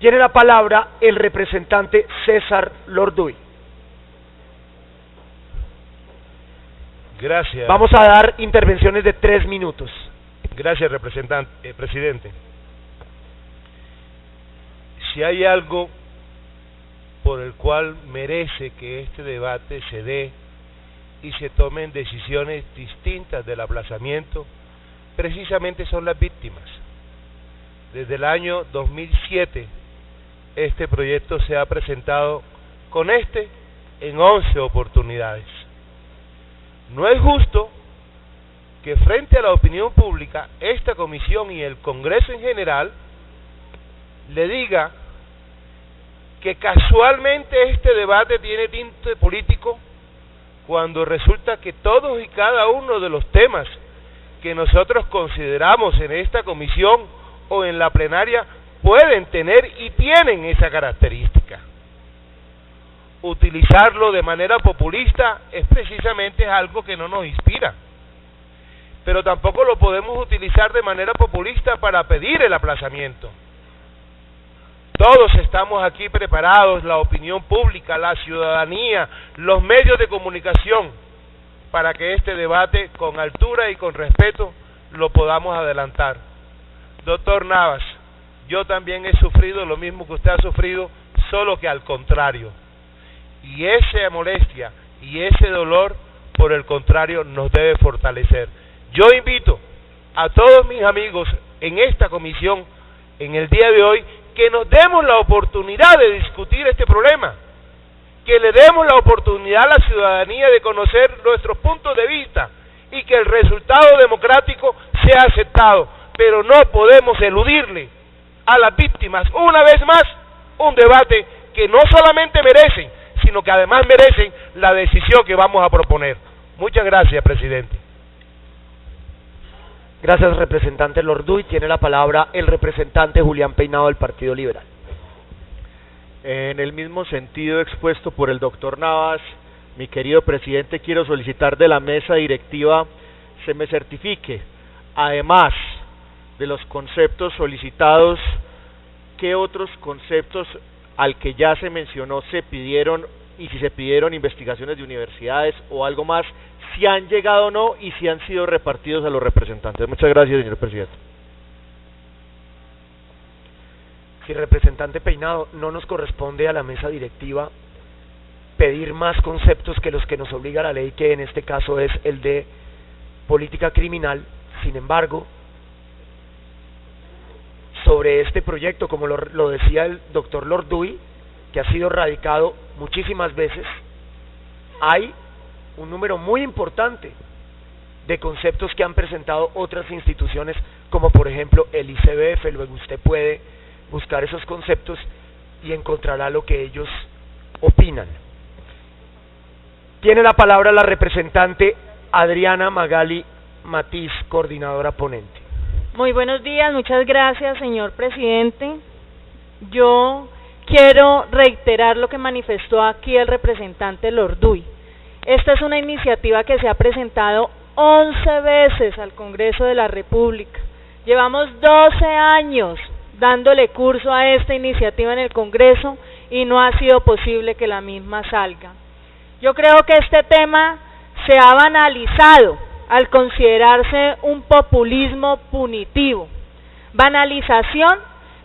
Speaker 1: Tiene la palabra el representante César Lorduy.
Speaker 9: Gracias.
Speaker 1: Vamos a dar intervenciones de 3 minutos.
Speaker 9: Gracias, presidente. Si hay algo por el cual merece que este debate se dé y se tomen decisiones distintas del aplazamiento, precisamente son las víctimas. Desde el año 2007, este proyecto se ha presentado en 11 oportunidades. No es justo que frente a la opinión pública, esta comisión y el Congreso en general le diga que casualmente este debate tiene tinte político, cuando resulta que todos y cada uno de los temas que nosotros consideramos en esta comisión o en la plenaria pueden tener y tienen esa característica. Utilizarlo de manera populista es precisamente algo que no nos inspira, pero tampoco lo podemos utilizar de manera populista para pedir el aplazamiento. Todos estamos aquí preparados, la opinión pública, la ciudadanía, los medios de comunicación, para que este debate con altura y con respeto lo podamos adelantar. Doctor Navas, yo también he sufrido lo mismo que usted ha sufrido, solo que al contrario. Y esa molestia y ese dolor, por el contrario, nos debe fortalecer. Yo invito a todos mis amigos en esta comisión, en el día de hoy, que nos demos la oportunidad de discutir este problema, que le demos la oportunidad a la ciudadanía de conocer nuestros puntos de vista y que el resultado democrático sea aceptado, pero no podemos eludirle a las víctimas una vez más un debate que no solamente merecen, sino que además merecen la decisión que vamos a proponer. Muchas gracias, presidente.
Speaker 1: Gracias, representante Lorduy. Tiene la palabra el representante Julián Peinado del Partido Liberal.
Speaker 10: En el mismo sentido expuesto por el doctor Navas, mi querido presidente, quiero solicitar de la mesa directiva se me certifique, además de los conceptos solicitados, qué otros conceptos al que ya se mencionó se pidieron, y si se pidieron investigaciones de universidades o algo más, si han llegado o no y si han sido repartidos a los representantes. Muchas gracias, señor presidente.
Speaker 1: Si representante Peinado, no nos corresponde a la mesa directiva pedir más conceptos que los que nos obliga la ley, que en este caso es el de política criminal. Sin embargo, sobre este proyecto, como lo decía el doctor Lorduy, que ha sido radicado muchísimas veces, hay un número muy importante de conceptos que han presentado otras instituciones, como por ejemplo el ICBF. Luego usted puede buscar esos conceptos y encontrará lo que ellos opinan. Tiene la palabra la representante Adriana Magali Matiz, coordinadora ponente.
Speaker 11: Muy buenos días, muchas gracias, señor presidente. Yo quiero reiterar lo que manifestó aquí el representante Lorduy. Esta es una iniciativa que se ha presentado 11 veces al Congreso de la República. Llevamos 12 años dándole curso a esta iniciativa en el Congreso y no ha sido posible que la misma salga. Yo creo que este tema se ha banalizado al considerarse un populismo punitivo, banalización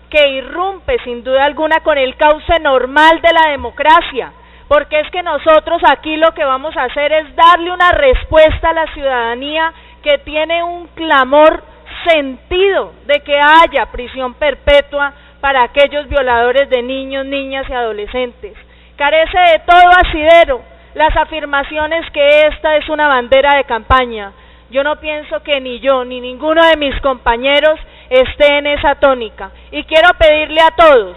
Speaker 11: que irrumpe sin duda alguna con el cauce normal de la democracia, porque es que nosotros aquí lo que vamos a hacer es darle una respuesta a la ciudadanía que tiene un clamor sentido de que haya prisión perpetua para aquellos violadores de niños, niñas y adolescentes. Carece de todo asidero las afirmaciones que esta es una bandera de campaña. Yo no pienso que ni yo ni ninguno de mis compañeros esté en esa tónica, y quiero pedirle a todos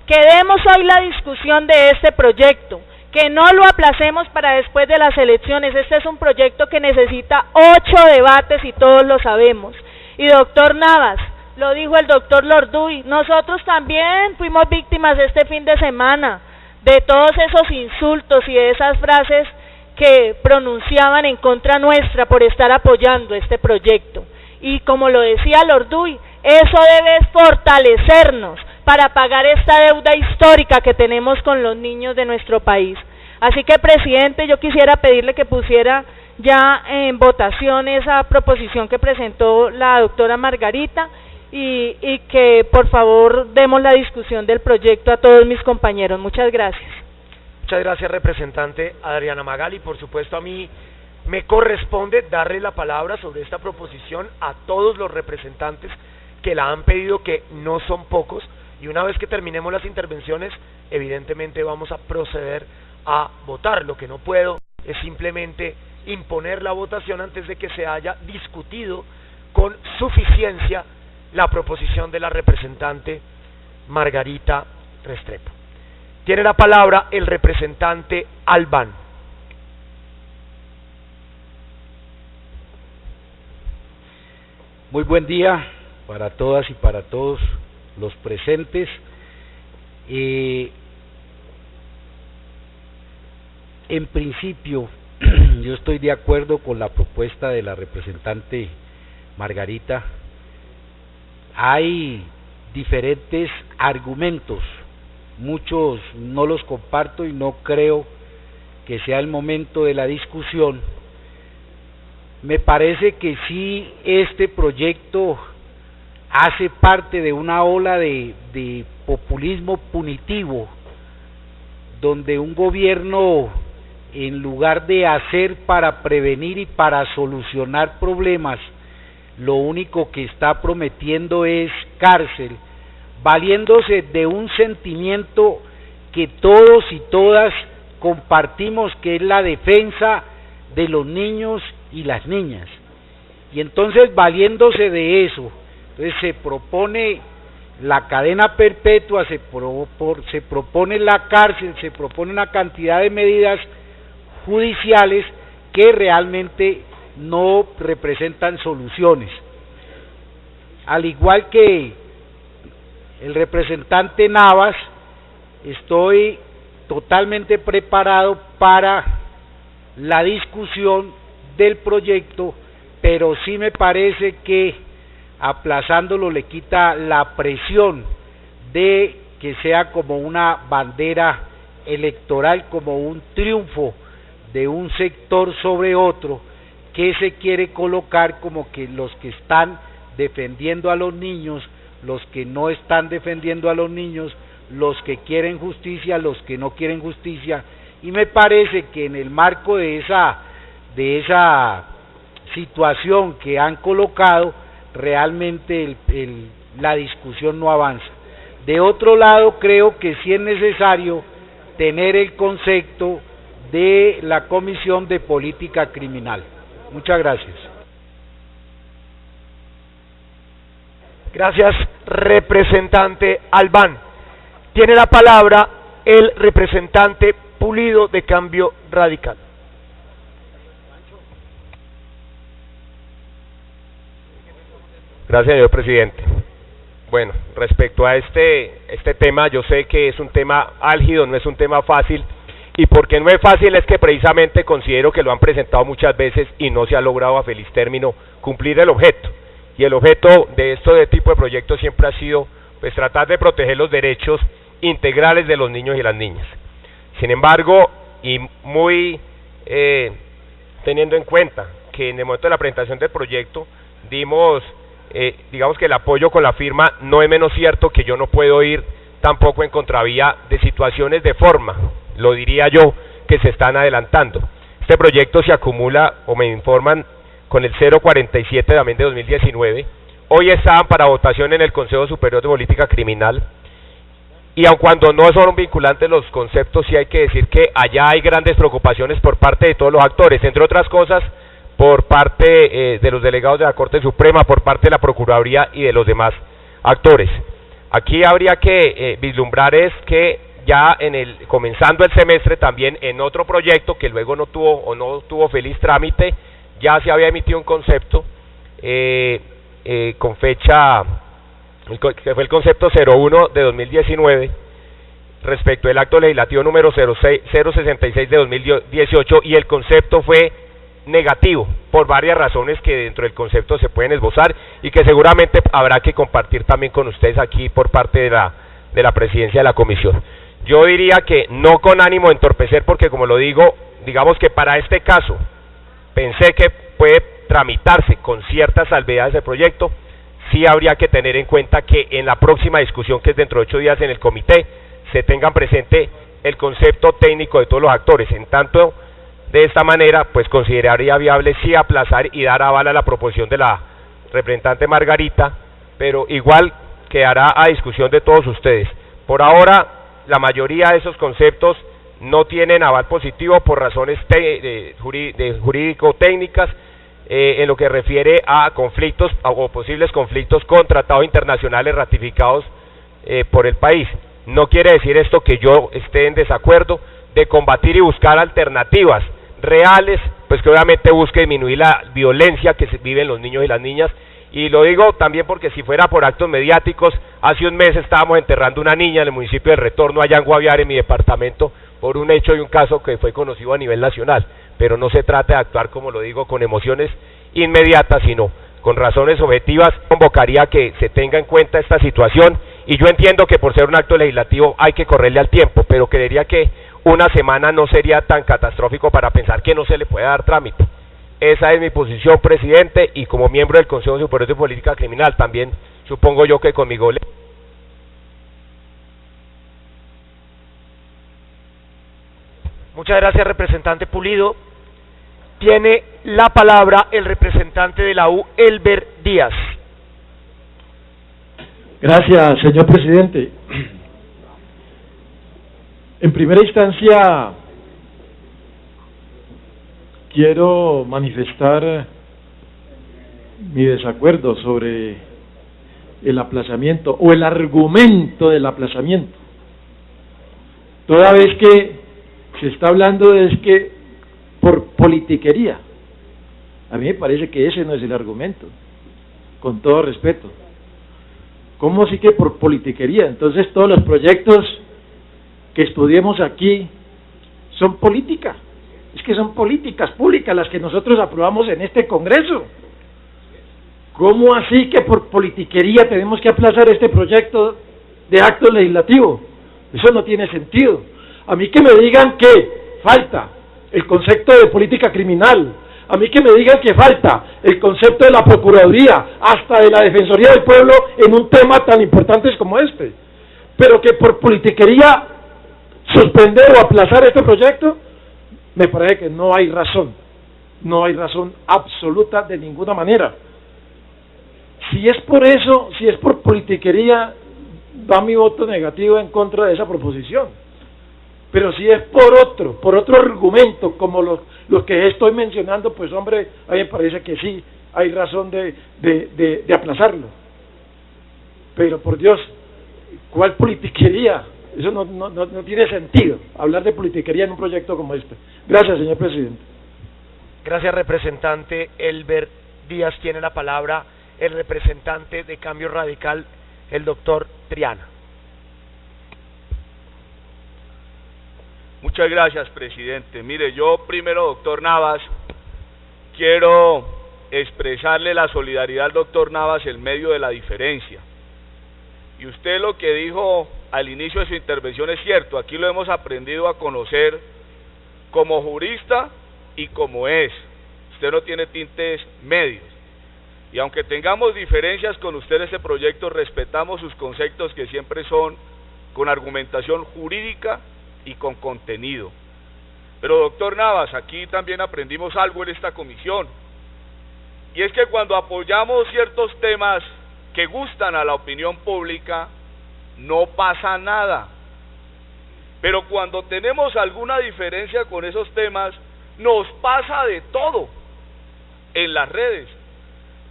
Speaker 11: que demos hoy la discusión de este proyecto, que no lo aplacemos para después de las elecciones. Este es un proyecto que necesita 8 debates y todos lo sabemos. Y doctor Navas, lo dijo el doctor Lorduy, nosotros también fuimos víctimas este fin de semana de todos esos insultos y de esas frases que pronunciaban en contra nuestra por estar apoyando este proyecto. Y como lo decía Lorduy, eso debe fortalecernos para pagar esta deuda histórica que tenemos con los niños de nuestro país. Así que, presidente, yo quisiera pedirle que pusiera ya en votación esa proposición que presentó la doctora Margarita y que por favor demos la discusión del proyecto a todos mis compañeros. Muchas gracias.
Speaker 1: Muchas gracias, representante Adriana Magali. Por supuesto, a mí me corresponde darle la palabra sobre esta proposición a todos los representantes que la han pedido, que no son pocos, y una vez que terminemos las intervenciones, evidentemente vamos a proceder a votar. Lo que no puedo es simplemente imponer la votación antes de que se haya discutido con suficiencia la proposición de la representante Margarita Restrepo. Tiene la palabra el representante Albán.
Speaker 8: Muy buen día para todas y para todos los presentes. En principio, yo estoy de acuerdo con la propuesta de la representante Margarita. Hay diferentes argumentos, muchos no los comparto y no creo que sea el momento de la discusión. Me parece que sí, este proyecto hace parte de una ola de populismo punitivo, donde un gobierno, en lugar de hacer para prevenir y para solucionar problemas, lo único que está prometiendo es cárcel, valiéndose de un sentimiento que todos y todas compartimos, que es la defensa de los niños y las niñas. Y entonces, valiéndose de eso, entonces se propone la cadena perpetua, se propone la cárcel, se propone una cantidad de medidas judiciales que realmente no representan soluciones. Al igual que el representante Navas, estoy totalmente preparado para la discusión del proyecto, pero sí me parece que aplazándolo le quita la presión de que sea como una bandera electoral, como un triunfo de un sector sobre otro, que se quiere colocar como que los que están defendiendo a los niños, los que no están defendiendo a los niños, los que quieren justicia, los que no quieren justicia. Y me parece que en el marco de esa situación que han colocado, realmente la discusión no avanza. De otro lado, creo que sí es necesario tener el concepto de la Comisión de Política Criminal. Muchas gracias.
Speaker 1: Gracias, representante Albán. Tiene la palabra el representante Pulido, de Cambio Radical.
Speaker 12: Gracias, señor presidente. Bueno, respecto a este tema, yo sé que es un tema álgido, no es un tema fácil, y porque no es fácil es que precisamente considero que lo han presentado muchas veces y no se ha logrado a feliz término cumplir el objeto. Y el objeto de este tipo de proyectos siempre ha sido pues tratar de proteger los derechos integrales de los niños y las niñas. Sin embargo, y muy teniendo en cuenta que en el momento de la presentación del proyecto dimos digamos que el apoyo con la firma, no es menos cierto que yo no puedo ir tampoco en contravía de situaciones de forma, lo diría yo, que se están adelantando. Este proyecto se acumula, o me informan, con el 047 también de 2019, hoy estaban para votación en el Consejo Superior de Política Criminal, y aun cuando no son vinculantes los conceptos, sí hay que decir que allá hay grandes preocupaciones por parte de todos los actores, entre otras cosas, por parte de los delegados de la Corte Suprema, por parte de la Procuraduría y de los demás actores. Aquí habría que vislumbrar es que ya comenzando el semestre también en otro proyecto que luego no tuvo feliz trámite, ya se había emitido un concepto con fecha, que fue el concepto 01 de 2019, respecto del acto legislativo número 066 de 2018, y el concepto fue negativo por varias razones que dentro del concepto se pueden esbozar y que seguramente habrá que compartir también con ustedes aquí por parte de la presidencia de la comisión. Yo diría que no con ánimo de entorpecer, porque como lo digo, digamos que para este caso pensé que puede tramitarse con ciertas salvedades el proyecto, sí habría que tener en cuenta que en la próxima discusión, que es dentro de 8 días en el comité, se tengan presente el concepto técnico de todos los actores. En tanto, de esta manera, pues consideraría viable sí aplazar y dar aval a la proposición de la representante Margarita, pero igual quedará a discusión de todos ustedes. Por ahora, la mayoría de esos conceptos no tienen aval positivo por razones jurídico-técnicas, en lo que refiere a conflictos o posibles conflictos con tratados internacionales ratificados por el país. No quiere decir esto que yo esté en desacuerdo de combatir y buscar alternativas reales, pues que obviamente busque disminuir la violencia que viven los niños y las niñas. Y lo digo también porque si fuera por actos mediáticos, hace un mes estábamos enterrando una niña en el municipio de Retorno, allá en Guaviare, en mi departamento, por un hecho y un caso que fue conocido a nivel nacional. Pero no se trata de actuar, como lo digo, con emociones inmediatas, sino con razones objetivas. Convocaría a que se tenga en cuenta esta situación, y yo entiendo que por ser un acto legislativo hay que correrle al tiempo, pero creería que una semana no sería tan catastrófico para pensar que no se le puede dar trámite. Esa es mi posición, presidente, y como miembro del Consejo Superior de Política Criminal también supongo yo que conmigo le...
Speaker 1: Muchas gracias, representante Pulido. Tiene la palabra el representante de la U, Elber Díaz.
Speaker 13: Gracias, señor presidente. En primera instancia, quiero manifestar mi desacuerdo sobre el aplazamiento o el argumento del aplazamiento. Toda vez que se está hablando es que por politiquería. A mí me parece que ese no es el argumento, con todo respeto. ¿Cómo sí que por politiquería? Entonces todos los proyectos que estudiemos aquí son política. Es que son políticas públicas las que nosotros aprobamos en este Congreso. ¿Cómo así que por politiquería tenemos que aplazar este proyecto de acto legislativo? Eso no tiene sentido. A mí que me digan que falta el concepto de política criminal, a mí que me digan que falta el concepto de la Procuraduría, hasta de la Defensoría del Pueblo en un tema tan importante como este, pero que por politiquería suspender o aplazar este proyecto, me parece que no hay razón absoluta de ninguna manera. Si es por eso, si es por politiquería, va mi voto negativo en contra de esa proposición. Pero si es por otro argumento, como los que estoy mencionando, pues hombre, a mí me parece que sí, hay razón de aplazarlo. Pero por Dios, ¿cuál politiquería? Eso no tiene sentido, hablar de politiquería en un proyecto como este. Gracias, señor presidente.
Speaker 1: Gracias, representante Elber Díaz. Tiene la palabra el representante de Cambio Radical, el doctor Triana.
Speaker 14: Muchas gracias, presidente. Mire, yo primero, doctor Navas, quiero expresarle la solidaridad al doctor Navas en medio de la diferencia. Y usted lo que dijo al inicio de su intervención es cierto, aquí lo hemos aprendido a conocer como jurista y como es. Usted no tiene tintes medios. Y aunque tengamos diferencias con usted en este proyecto, respetamos sus conceptos que siempre son con argumentación jurídica y con contenido. Pero doctor Navas, aquí también aprendimos algo en esta comisión, y es que cuando apoyamos ciertos temas que gustan a la opinión pública, no pasa nada, pero cuando tenemos alguna diferencia con esos temas, nos pasa de todo en las redes,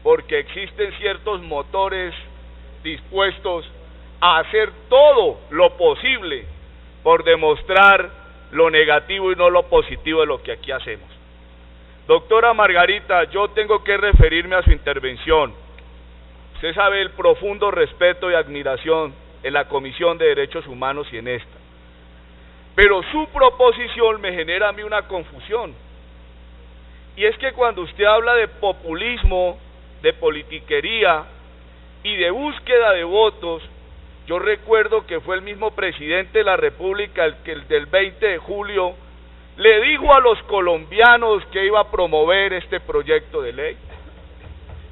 Speaker 14: porque existen ciertos motores dispuestos a hacer todo lo posible por demostrar lo negativo y no lo positivo de lo que aquí hacemos. Doctora Margarita, yo tengo que referirme a su intervención. Usted sabe el profundo respeto y admiración en la Comisión de Derechos Humanos y en esta. Pero su proposición me genera a mí una confusión. Y es que cuando usted habla de populismo, de politiquería y de búsqueda de votos, yo recuerdo que fue el mismo presidente de la República el del 20 de julio le dijo a los colombianos que iba a promover este proyecto de ley?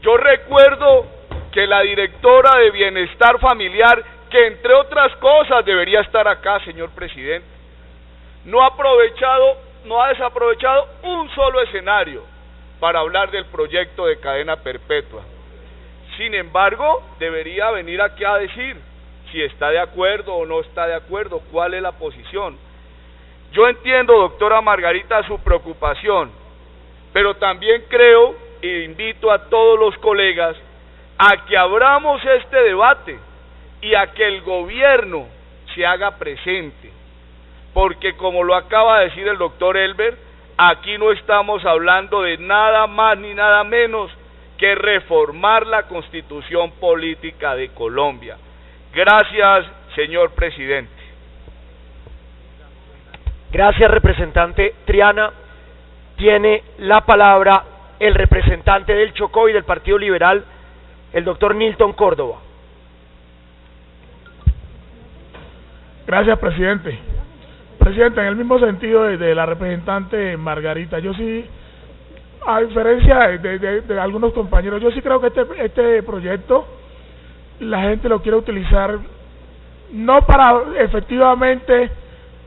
Speaker 14: Yo recuerdo que la directora de Bienestar Familiar, que entre otras cosas debería estar acá, señor presidente, no ha desaprovechado un solo escenario para hablar del proyecto de cadena perpetua. Sin embargo, debería venir aquí a decir si está de acuerdo o no está de acuerdo, cuál es la posición. Yo entiendo, doctora Margarita, su preocupación, pero también creo e invito a todos los colegas a que abramos este debate y a que el gobierno se haga presente, porque como lo acaba de decir el doctor Elber, aquí no estamos hablando de nada más ni nada menos que reformar la Constitución Política de Colombia. Gracias, señor presidente.
Speaker 1: Gracias, representante Triana. Tiene la palabra el representante del Chocó y del Partido Liberal, el doctor Nilton Córdoba.
Speaker 5: Gracias, presidente. Presidente, en el mismo sentido de la representante Margarita, yo sí, a diferencia de algunos compañeros, yo sí creo que este proyecto la gente lo quiere utilizar no para efectivamente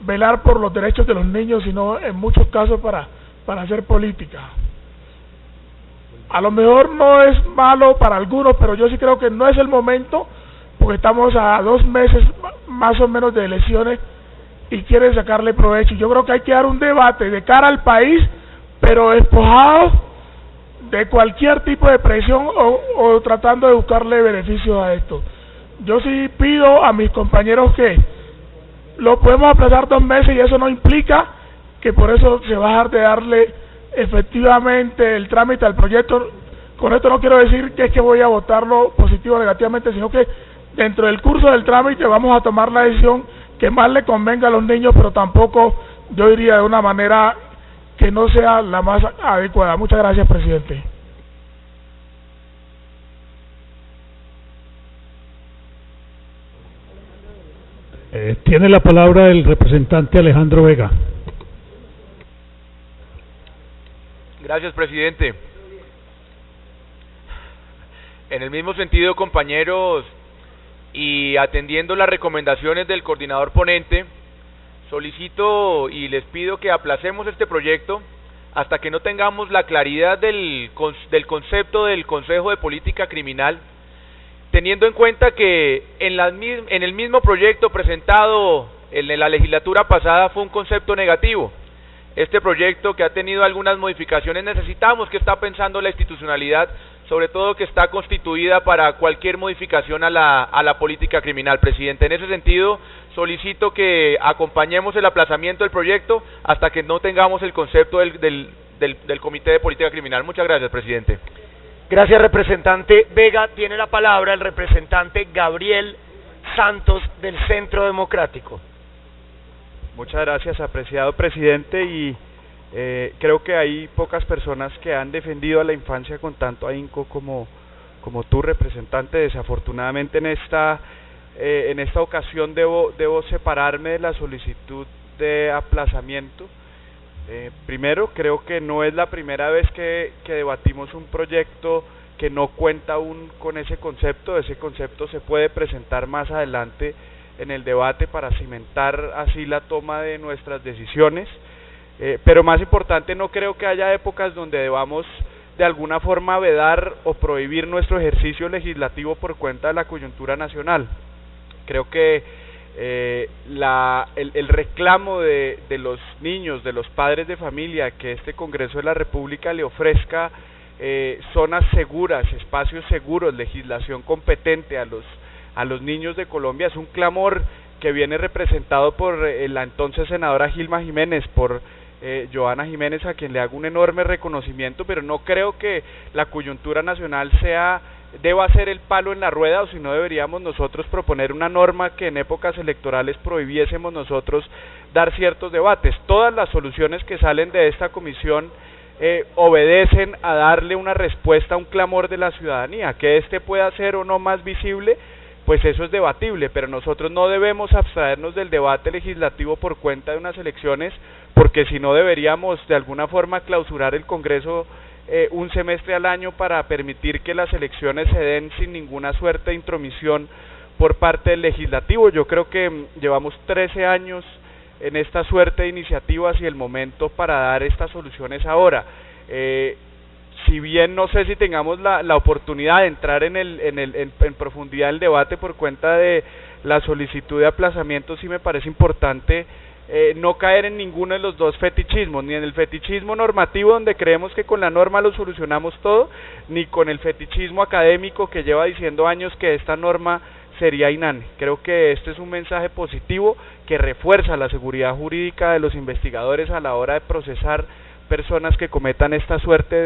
Speaker 5: velar por los derechos de los niños, sino en muchos casos para hacer política. A lo mejor no es malo para algunos, pero yo sí creo que no es el momento, porque estamos a 2 meses más o menos de elecciones y quieren sacarle provecho. Yo creo que hay que dar un debate de cara al país, pero despojado de cualquier tipo de presión o tratando de buscarle beneficios a esto. Yo sí pido a mis compañeros que lo podemos aplazar 2 meses y eso no implica que por eso se va a dejar de darle efectivamente el trámite al proyecto. Con esto no quiero decir que es que voy a votarlo positivo o negativamente, sino que dentro del curso del trámite vamos a tomar la decisión que más le convenga a los niños, pero tampoco, yo diría, de una manera que no sea la más adecuada. Muchas gracias, presidente.
Speaker 15: Tiene la palabra el representante Alejandro Vega.
Speaker 16: Gracias, presidente. En el mismo sentido, compañeros, y atendiendo las recomendaciones del coordinador ponente, solicito y les pido que aplacemos este proyecto hasta que no tengamos la claridad del concepto del Consejo de Política Criminal, teniendo en cuenta que en el mismo proyecto presentado en la legislatura pasada fue un concepto negativo. Este proyecto, que ha tenido algunas modificaciones, necesitamos que está pensando la institucionalidad, sobre todo que está constituida para cualquier modificación a la política criminal, presidente. En ese sentido, solicito que acompañemos el aplazamiento del proyecto hasta que no tengamos el concepto del Comité de Política Criminal. Muchas gracias, presidente.
Speaker 1: Gracias, representante Vega. Tiene la palabra el representante Gabriel Santos del Centro Democrático.
Speaker 17: Muchas gracias, apreciado presidente, y creo que hay pocas personas que han defendido a la infancia con tanto ahínco como tú, representante. Desafortunadamente en esta ocasión debo separarme de la solicitud de aplazamiento. Primero, creo que no es la primera vez que debatimos un proyecto que no cuenta aún con ese concepto. Ese concepto se puede presentar más adelante en el debate para cimentar así la toma de nuestras decisiones, pero más importante, no creo que haya épocas donde debamos de alguna forma vedar o prohibir nuestro ejercicio legislativo por cuenta de la coyuntura nacional. Creo que el reclamo de los niños, de los padres de familia, que este Congreso de la República le ofrezca zonas seguras, espacios seguros, legislación competente a los niños de Colombia, es un clamor que viene representado por la entonces senadora Gilma Jiménez, por Joana Jiménez, a quien le hago un enorme reconocimiento, pero no creo que la coyuntura nacional deba ser el palo en la rueda, o si no deberíamos nosotros proponer una norma que en épocas electorales prohibiésemos nosotros dar ciertos debates. Todas las soluciones que salen de esta comisión obedecen a darle una respuesta a un clamor de la ciudadanía, que pueda ser o no más visible, pues eso es debatible, pero nosotros no debemos abstraernos del debate legislativo por cuenta de unas elecciones, porque si no deberíamos de alguna forma clausurar el Congreso un semestre al año para permitir que las elecciones se den sin ninguna suerte de intromisión por parte del legislativo. Yo creo que llevamos 13 años en esta suerte de iniciativas y el momento para dar estas soluciones ahora. Si bien no sé si tengamos la oportunidad de entrar en profundidad en el debate por cuenta de la solicitud de aplazamiento, sí me parece importante no caer en ninguno de los dos fetichismos, ni en el fetichismo normativo donde creemos que con la norma lo solucionamos todo, ni con el fetichismo académico que lleva diciendo años que esta norma sería inane. Creo que este es un mensaje positivo que refuerza la seguridad jurídica de los investigadores a la hora de procesar personas que cometan esta suerte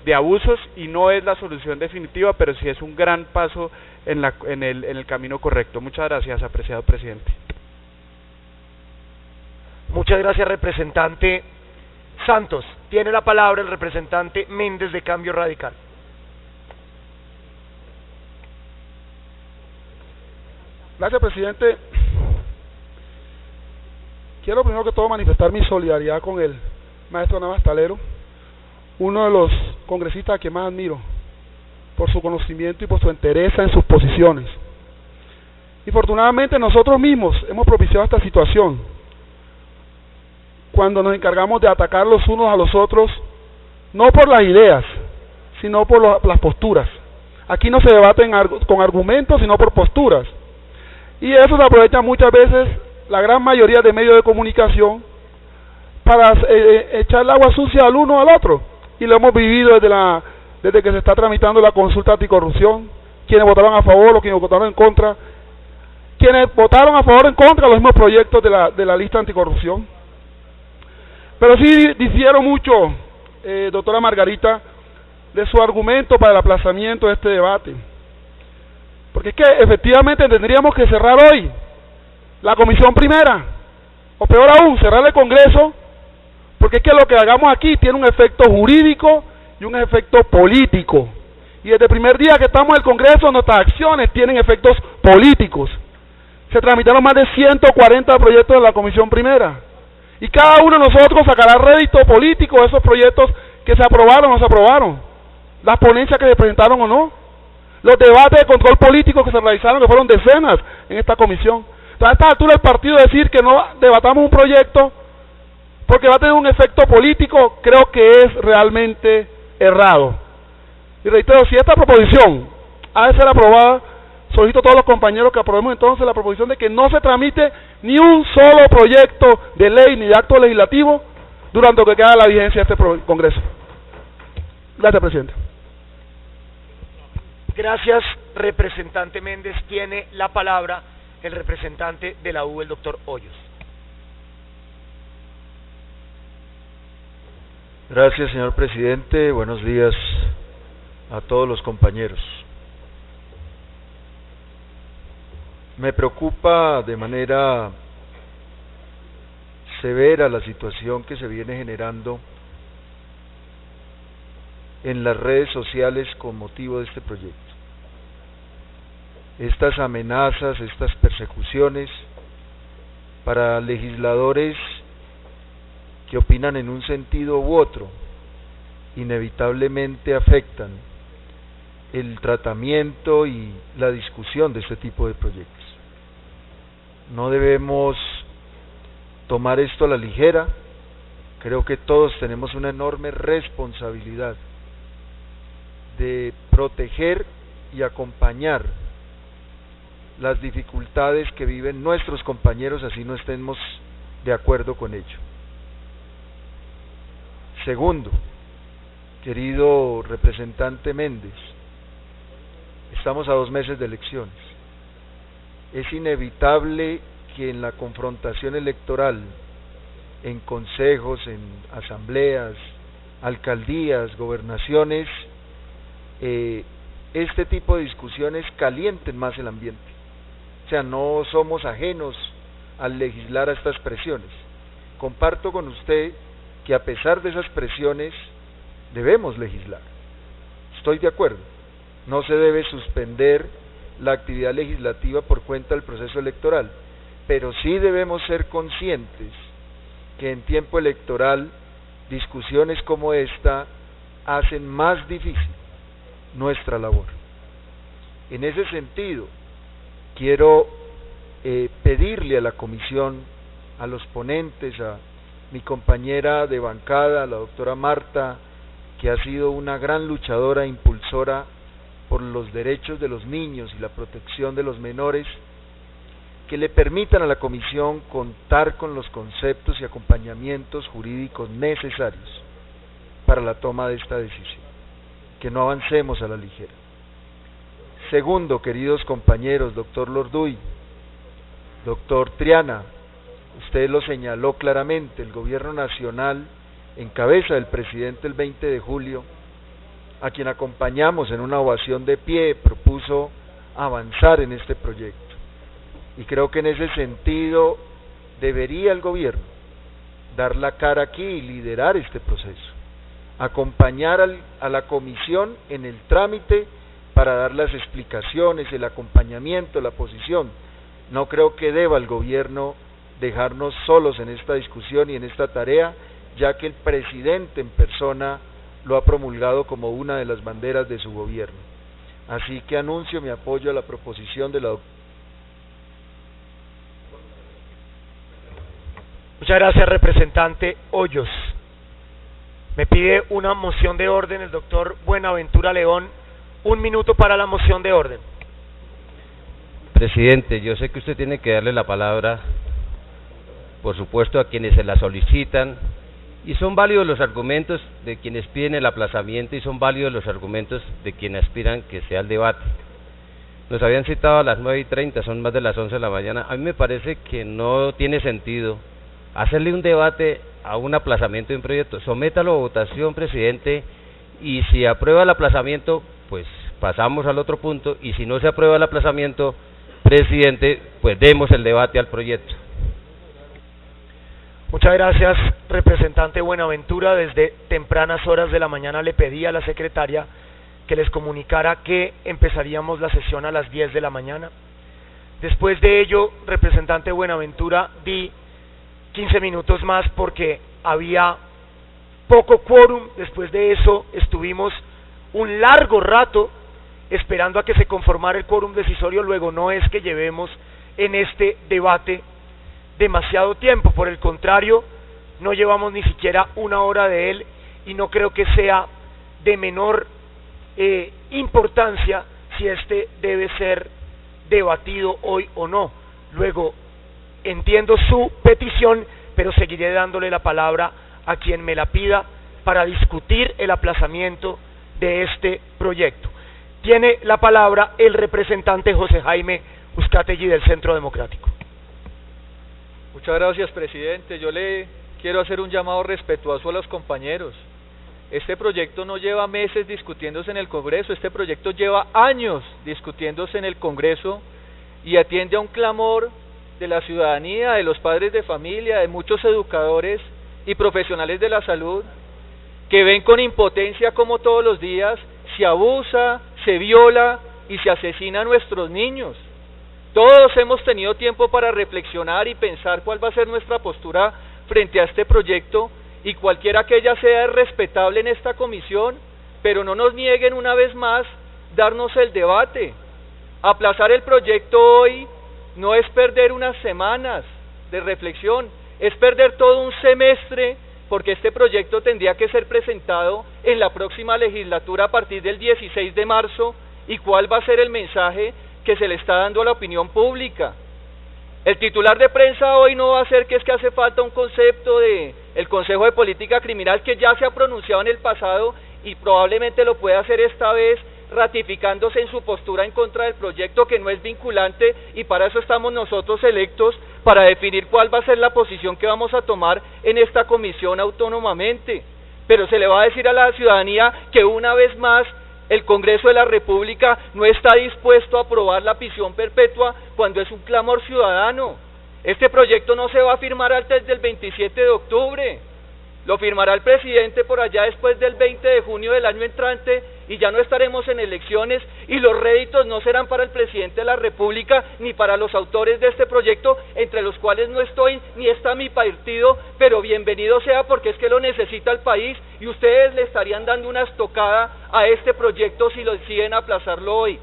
Speaker 17: de abusos, y no es la solución definitiva, pero sí es un gran paso en el camino correcto. Muchas gracias, apreciado presidente.
Speaker 1: Muchas gracias, representante Santos. Tiene la palabra el representante Méndez de Cambio Radical.
Speaker 18: Gracias, presidente. Quiero primero que todo manifestar mi solidaridad con el maestro Navas Talero, uno de los congresistas que más admiro por su conocimiento y por su entereza en sus posiciones. Y afortunadamente nosotros mismos hemos propiciado esta situación cuando nos encargamos de atacar los unos a los otros, no por las ideas, sino por las posturas. Aquí no se debaten con argumentos, sino por posturas. Y eso se aprovecha muchas veces la gran mayoría de medios de comunicación para echar el agua sucia al uno al otro. Y lo hemos vivido desde que se está tramitando la consulta anticorrupción, quienes votaron a favor o quienes votaron en contra, quienes votaron a favor o en contra los mismos proyectos de la lista anticorrupción. Pero sí difiero mucho, doctora Margarita, de su argumento para el aplazamiento de este debate. Porque es que efectivamente tendríamos que cerrar hoy la comisión primera, o peor aún, cerrar el Congreso, porque es que lo que hagamos aquí tiene un efecto jurídico y un efecto político. Y desde el primer día que estamos en el Congreso, nuestras acciones tienen efectos políticos. Se tramitaron más de 140 proyectos de la comisión primera. Y cada uno de nosotros sacará rédito político de esos proyectos que se aprobaron o no se aprobaron, las ponencias que se presentaron o no, los debates de control político que se realizaron, que fueron decenas en esta comisión. Entonces, a esta altura el partido decir que no debatamos un proyecto porque va a tener un efecto político, creo que es realmente errado. Y reitero, si esta proposición ha de ser aprobada, solicito a todos los compañeros que aprobemos entonces la proposición de que no se tramite ni un solo proyecto de ley ni de acto legislativo durante lo que queda la vigencia de este Congreso. Gracias, presidente.
Speaker 1: Gracias, representante Méndez. Tiene la palabra el representante de la U, el doctor Hoyos.
Speaker 10: Gracias, señor presidente. Buenos días a todos los compañeros. Me preocupa de manera severa la situación que se viene generando en las redes sociales con motivo de este proyecto. Estas amenazas, estas persecuciones para legisladores que opinan en un sentido u otro, inevitablemente afectan el tratamiento y la discusión de este tipo de proyectos. No debemos tomar esto a la ligera. Creo que todos tenemos una enorme responsabilidad de proteger y acompañar las dificultades que viven nuestros compañeros, así no estemos de acuerdo con ello. Segundo, querido representante Méndez, estamos a 2 meses de elecciones. Es inevitable que en la confrontación electoral, en consejos, en asambleas, alcaldías, gobernaciones, este tipo de discusiones calienten más el ambiente. O sea, no somos ajenos al legislar a estas presiones. Comparto con usted que a pesar de esas presiones debemos legislar. Estoy de acuerdo. No se debe suspender
Speaker 19: la actividad legislativa por cuenta del proceso electoral, pero sí debemos ser conscientes que en tiempo electoral discusiones como esta hacen más difícil nuestra labor. En ese sentido, quiero pedirle a la comisión, a los ponentes, a mi compañera de bancada, la doctora Marta, que ha sido una gran luchadora e impulsora por los derechos de los niños y la protección de los menores, que le permitan a la comisión contar con los conceptos y acompañamientos jurídicos necesarios para la toma de esta decisión, que no avancemos a la ligera. Segundo, queridos compañeros, doctor Lorduy, doctor Triana, usted lo señaló claramente, el gobierno nacional, en cabeza del presidente el 20 de julio, a quien acompañamos en una ovación de pie, propuso avanzar en este proyecto. Y creo que en ese sentido debería el gobierno dar la cara aquí y liderar este proceso, acompañar a la comisión en el trámite para dar las explicaciones, el acompañamiento, la posición. No creo que deba el gobierno dejarnos solos en esta discusión y en esta tarea, ya que el presidente en persona lo ha promulgado como una de las banderas de su gobierno. Así que anuncio mi apoyo a la proposición de la doctora.
Speaker 1: Muchas gracias, representante Hoyos. Me pide una moción de orden el doctor Buenaventura León. 1 minuto para la moción de orden.
Speaker 20: Presidente, yo sé que usted tiene que darle la palabra, por supuesto, a quienes se la solicitan, y son válidos los argumentos de quienes piden el aplazamiento y son válidos los argumentos de quienes aspiran que sea el debate. Nos habían citado a las 9:30, son más de las 11 de la mañana. A mí me parece que no tiene sentido hacerle un debate a un aplazamiento de un proyecto. Sométalo a votación, presidente, y si aprueba el aplazamiento, pues pasamos al otro punto, y si no se aprueba el aplazamiento, presidente, pues demos el debate al proyecto.
Speaker 1: Muchas gracias, representante Buenaventura. Desde tempranas horas de la mañana le pedí a la secretaria que les comunicara que empezaríamos la sesión a las 10 de la mañana. Después de ello, representante Buenaventura, di 15 minutos más porque había poco quórum. Después de eso estuvimos un largo rato esperando a que se conformara el quórum decisorio. Luego no es que llevemos en este debate demasiado tiempo, por el contrario, no llevamos ni siquiera 1 hora de él, y no creo que sea de menor importancia si este debe ser debatido hoy o no. Luego entiendo su petición, pero seguiré dándole la palabra a quien me la pida para discutir el aplazamiento de este proyecto. Tiene la palabra el representante José Jaime Uzcategui del Centro Democrático.
Speaker 21: Muchas gracias, presidente. Yo le quiero hacer un llamado respetuoso a los compañeros. Este proyecto no lleva meses discutiéndose en el Congreso, este proyecto lleva años discutiéndose en el Congreso y atiende a un clamor de la ciudadanía, de los padres de familia, de muchos educadores y profesionales de la salud, que ven con impotencia como todos los días se abusa, se viola y se asesina a nuestros niños. Todos hemos tenido tiempo para reflexionar y pensar cuál va a ser nuestra postura frente a este proyecto, y cualquiera que ella sea es respetable en esta comisión, pero no nos nieguen una vez más darnos el debate. Aplazar el proyecto hoy no es perder unas semanas de reflexión, es perder todo un semestre, porque este proyecto tendría que ser presentado en la próxima legislatura a partir del 16 de marzo, y cuál va a ser el mensaje que se le está dando a la opinión pública. El titular de prensa hoy no va a ser que es que hace falta un concepto de el Consejo de Política Criminal, que ya se ha pronunciado en el pasado y probablemente lo pueda hacer esta vez, ratificándose en su postura en contra del proyecto, que no es vinculante, y para eso estamos nosotros electos, para definir cuál va a ser la posición que vamos a tomar en esta comisión autónomamente. Pero se le va a decir a la ciudadanía que una vez más el Congreso de la República no está dispuesto a aprobar la prisión perpetua cuando es un clamor ciudadano. Este proyecto no se va a firmar antes del 27 de octubre. Lo firmará el presidente por allá después del 20 de junio del año entrante y ya no estaremos en elecciones y los réditos no serán para el presidente de la República ni para los autores de este proyecto, entre los cuales no estoy ni está mi partido, pero bienvenido sea porque es que lo necesita el país y ustedes le estarían dando una estocada a este proyecto si lo deciden aplazarlo hoy.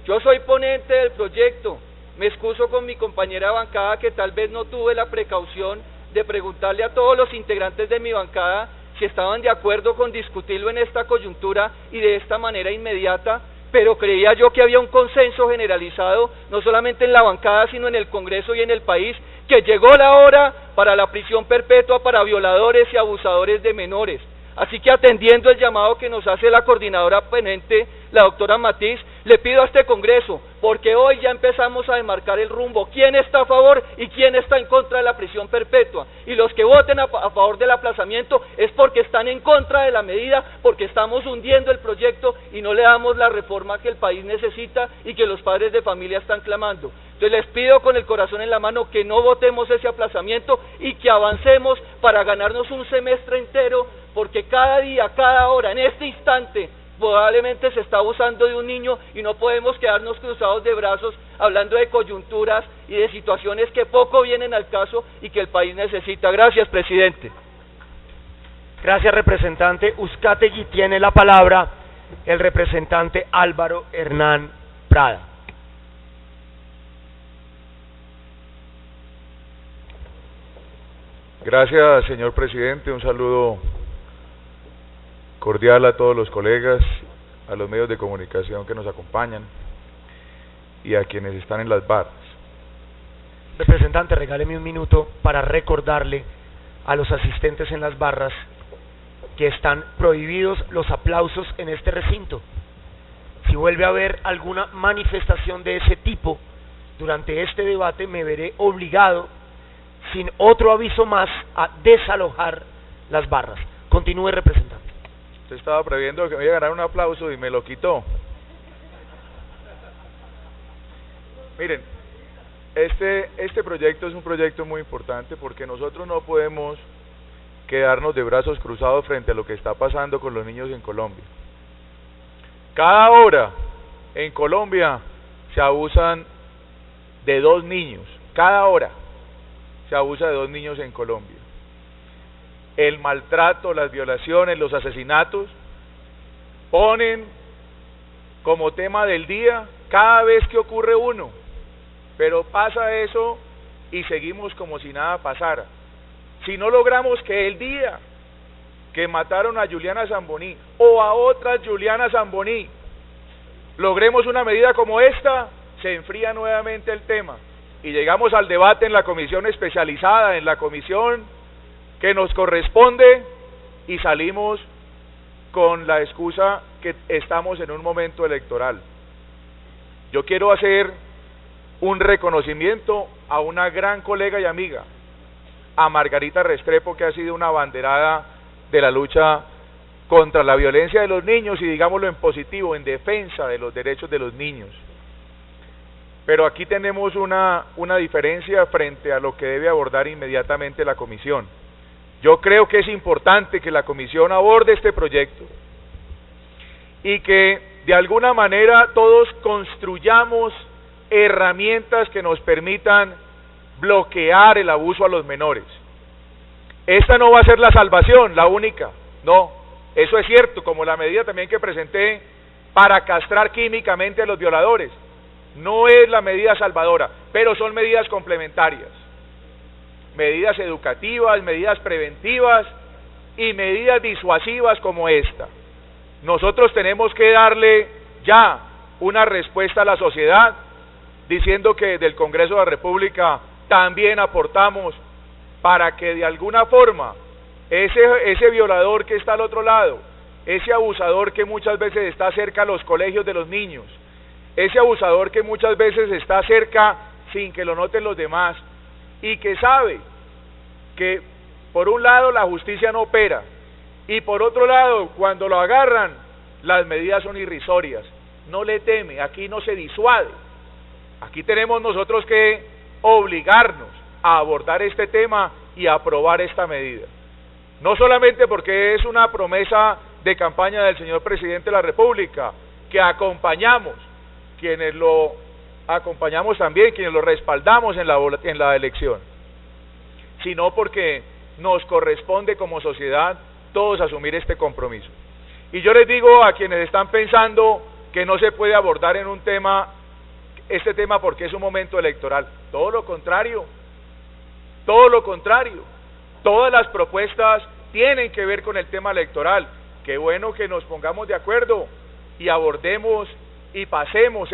Speaker 21: Yo soy ponente del proyecto, me excuso con mi compañera de bancada que tal vez no tuve la precaución de preguntarle a todos los integrantes de mi bancada si estaban de acuerdo con discutirlo en esta coyuntura y de esta manera inmediata, pero creía yo que había un consenso generalizado, no solamente en la bancada, sino en el Congreso y en el país, que llegó la hora para la prisión perpetua para violadores y abusadores de menores. Así que atendiendo el llamado que nos hace la coordinadora ponente, la doctora Matiz, le pido a este Congreso, porque hoy ya empezamos a demarcar el rumbo, quién está a favor y quién está en contra de la prisión perpetua. Y los que voten a favor del aplazamiento es porque están en contra de la medida, porque estamos hundiendo el proyecto y no le damos la reforma que el país necesita y que los padres de familia están clamando. Entonces les pido con el corazón en la mano que no votemos ese aplazamiento y que avancemos para ganarnos un semestre entero, porque cada día, cada hora, en este instante, probablemente se está abusando de un niño y no podemos quedarnos cruzados de brazos hablando de coyunturas y de situaciones que poco vienen al caso y que el país necesita. Gracias, presidente.
Speaker 1: Gracias, representante. Uzcategui tiene la palabra el representante Álvaro Hernán Prada.
Speaker 3: Gracias, señor presidente. Un saludo cordial a todos los colegas, a los medios de comunicación que nos acompañan y a quienes están en las barras.
Speaker 1: Representante, regáleme un minuto para recordarle a los asistentes en las barras que están prohibidos los aplausos en este recinto. Si vuelve a haber alguna manifestación de ese tipo durante este debate, me veré obligado, sin otro aviso más, a desalojar las barras. Continúe, representante.
Speaker 3: Usted estaba previendo que me iba a ganar un aplauso y me lo quitó. Miren, este proyecto es un proyecto muy importante porque nosotros no podemos quedarnos de brazos cruzados frente a lo que está pasando con los niños en Colombia. Cada hora en Colombia se abusan de 2 niños, cada hora se abusa de 2 niños en Colombia. El maltrato, las violaciones, los asesinatos ponen como tema del día cada vez que ocurre uno, pero pasa eso y seguimos como si nada pasara. Si no logramos que el día que mataron a Juliana Zamboní o a otras Juliana Zamboní logremos una medida como esta, se enfría nuevamente el tema y llegamos al debate en la comisión especializada, en la comisión que nos corresponde, y salimos con la excusa que estamos en un momento electoral. Yo quiero hacer un reconocimiento a una gran colega y amiga, a Margarita Restrepo, que ha sido una abanderada de la lucha contra la violencia de los niños y, digámoslo en positivo, en defensa de los derechos de los niños. Pero aquí tenemos una diferencia frente a lo que debe abordar inmediatamente la comisión. Yo creo que es importante que la comisión aborde este proyecto y que de alguna manera todos construyamos herramientas que nos permitan bloquear el abuso a los menores. Esta no va a ser la salvación, la única, no, eso es cierto, como la medida también que presenté para castrar químicamente a los violadores. No es la medida salvadora, pero son medidas complementarias. Medidas educativas, medidas preventivas y medidas disuasivas como esta. Nosotros tenemos que darle ya una respuesta a la sociedad, diciendo que desde el Congreso de la República también aportamos para que de alguna forma ese violador que está al otro lado, ese abusador que muchas veces está cerca a los colegios de los niños, ese abusador que muchas veces está cerca sin que lo noten los demás y que sabe que por un lado la justicia no opera y por otro lado cuando lo agarran las medidas son irrisorias, no le teme, aquí no se disuade. Aquí tenemos nosotros que obligarnos a abordar este tema y a aprobar esta medida.
Speaker 14: no solamente porque es una promesa de campaña del señor presidente de la República, que acompañamos, quienes lo acompañamos también, quienes lo respaldamos en la elección, sino porque nos corresponde como sociedad todos asumir este compromiso. Y yo les digo a quienes están pensando que no se puede abordar en este tema porque es un momento electoral, todo lo contrario, todas las propuestas tienen que ver con el tema electoral. Qué bueno que nos pongamos de acuerdo y abordemos y pasemos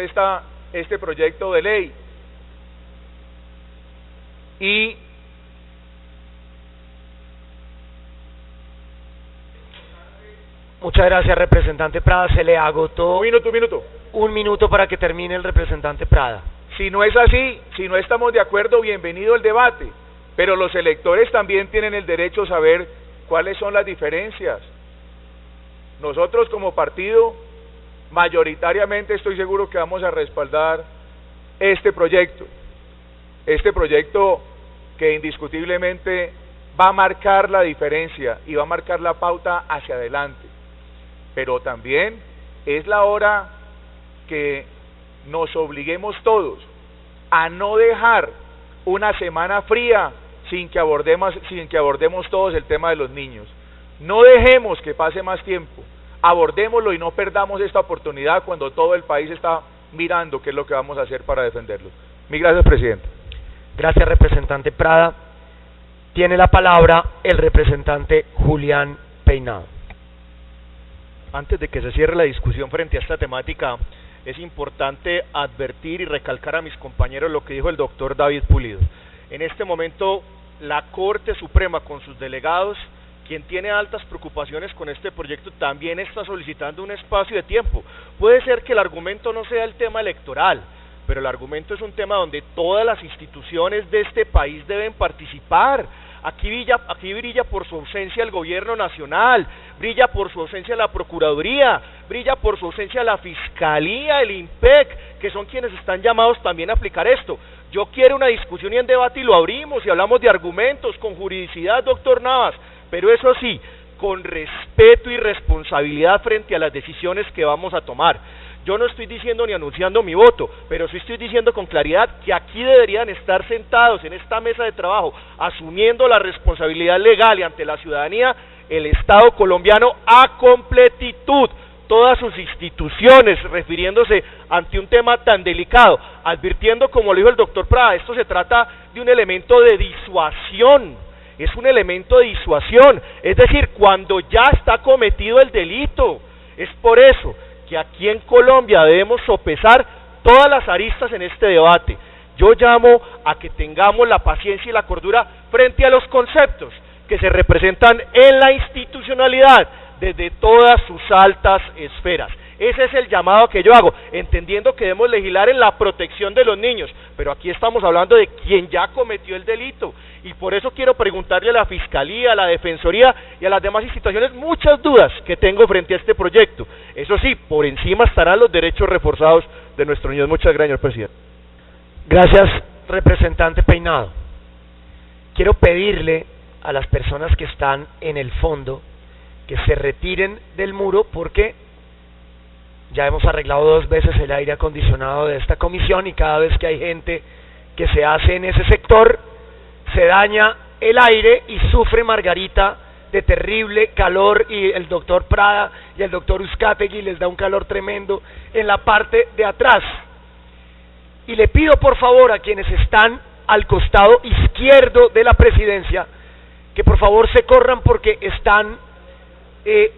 Speaker 14: este proyecto de ley. Y
Speaker 1: muchas gracias, representante Prada. Se le agotó.
Speaker 14: Un minuto.
Speaker 1: Un minuto para que termine el representante Prada.
Speaker 14: Si no es así, si no estamos de acuerdo, bienvenido el debate. Pero los electores también tienen el derecho a saber cuáles son las diferencias. Nosotros como partido, mayoritariamente estoy seguro que vamos a respaldar este proyecto que indiscutiblemente va a marcar la diferencia y va a marcar la pauta hacia adelante. Pero también es la hora que nos obliguemos todos a no dejar una semana fría sin que abordemos todos el tema de los niños. No dejemos que pase más tiempo, abordémoslo y no perdamos esta oportunidad cuando todo el país está mirando qué es lo que vamos a hacer para defenderlo. Mil gracias, presidente.
Speaker 1: Gracias, representante Prada. Tiene la palabra el representante Julián Peinado.
Speaker 10: Antes de que se cierre la discusión frente a esta temática, es importante advertir y recalcar a mis compañeros lo que dijo el doctor David Pulido. En este momento, la Corte Suprema con sus delegados, quien tiene altas preocupaciones con este proyecto, también está solicitando un espacio de tiempo. Puede ser que el argumento no sea el tema electoral, pero el argumento es un tema donde todas las instituciones de este país deben participar. Aquí brilla por su ausencia el gobierno nacional, brilla por su ausencia la Procuraduría, brilla por su ausencia la Fiscalía, el IMPEC, que son quienes están llamados también a aplicar esto. Yo quiero una discusión y en debate y lo abrimos y hablamos de argumentos con juridicidad, doctor Navas, pero eso sí, con respeto y responsabilidad frente a las decisiones que vamos a tomar. Yo no estoy diciendo ni anunciando mi voto, pero sí estoy diciendo con claridad que aquí deberían estar sentados en esta mesa de trabajo, asumiendo la responsabilidad legal y ante la ciudadanía, el Estado colombiano a completitud, todas sus instituciones, refiriéndose ante un tema tan delicado, advirtiendo, como lo dijo el doctor Prada, esto se trata de un elemento de disuasión, es un elemento de disuasión, es decir, cuando ya está cometido el delito. Es por eso que aquí en Colombia debemos sopesar todas las aristas en este debate. Yo llamo a que tengamos la paciencia y la cordura frente a los conceptos que se representan en la institucionalidad desde todas sus altas esferas. Ese es el llamado que yo hago, entendiendo que debemos legislar en la protección de los niños, pero aquí estamos hablando de quien ya cometió el delito, y por eso quiero preguntarle a la Fiscalía, a la Defensoría y a las demás instituciones muchas dudas que tengo frente a este proyecto. Eso sí, por encima estarán los derechos reforzados de nuestros niños. Muchas gracias, señor presidente.
Speaker 1: Gracias, representante Peinado. Quiero pedirle a las personas que están en el fondo que se retiren del muro porque ya hemos arreglado 2 veces el aire acondicionado de esta comisión y cada vez que hay gente que se hace en ese sector se daña el aire y sufre Margarita de terrible calor, y el doctor Prada y el doctor Uzcategui les da un calor tremendo en la parte de atrás. Y le pido por favor a quienes están al costado izquierdo de la presidencia que por favor se corran porque están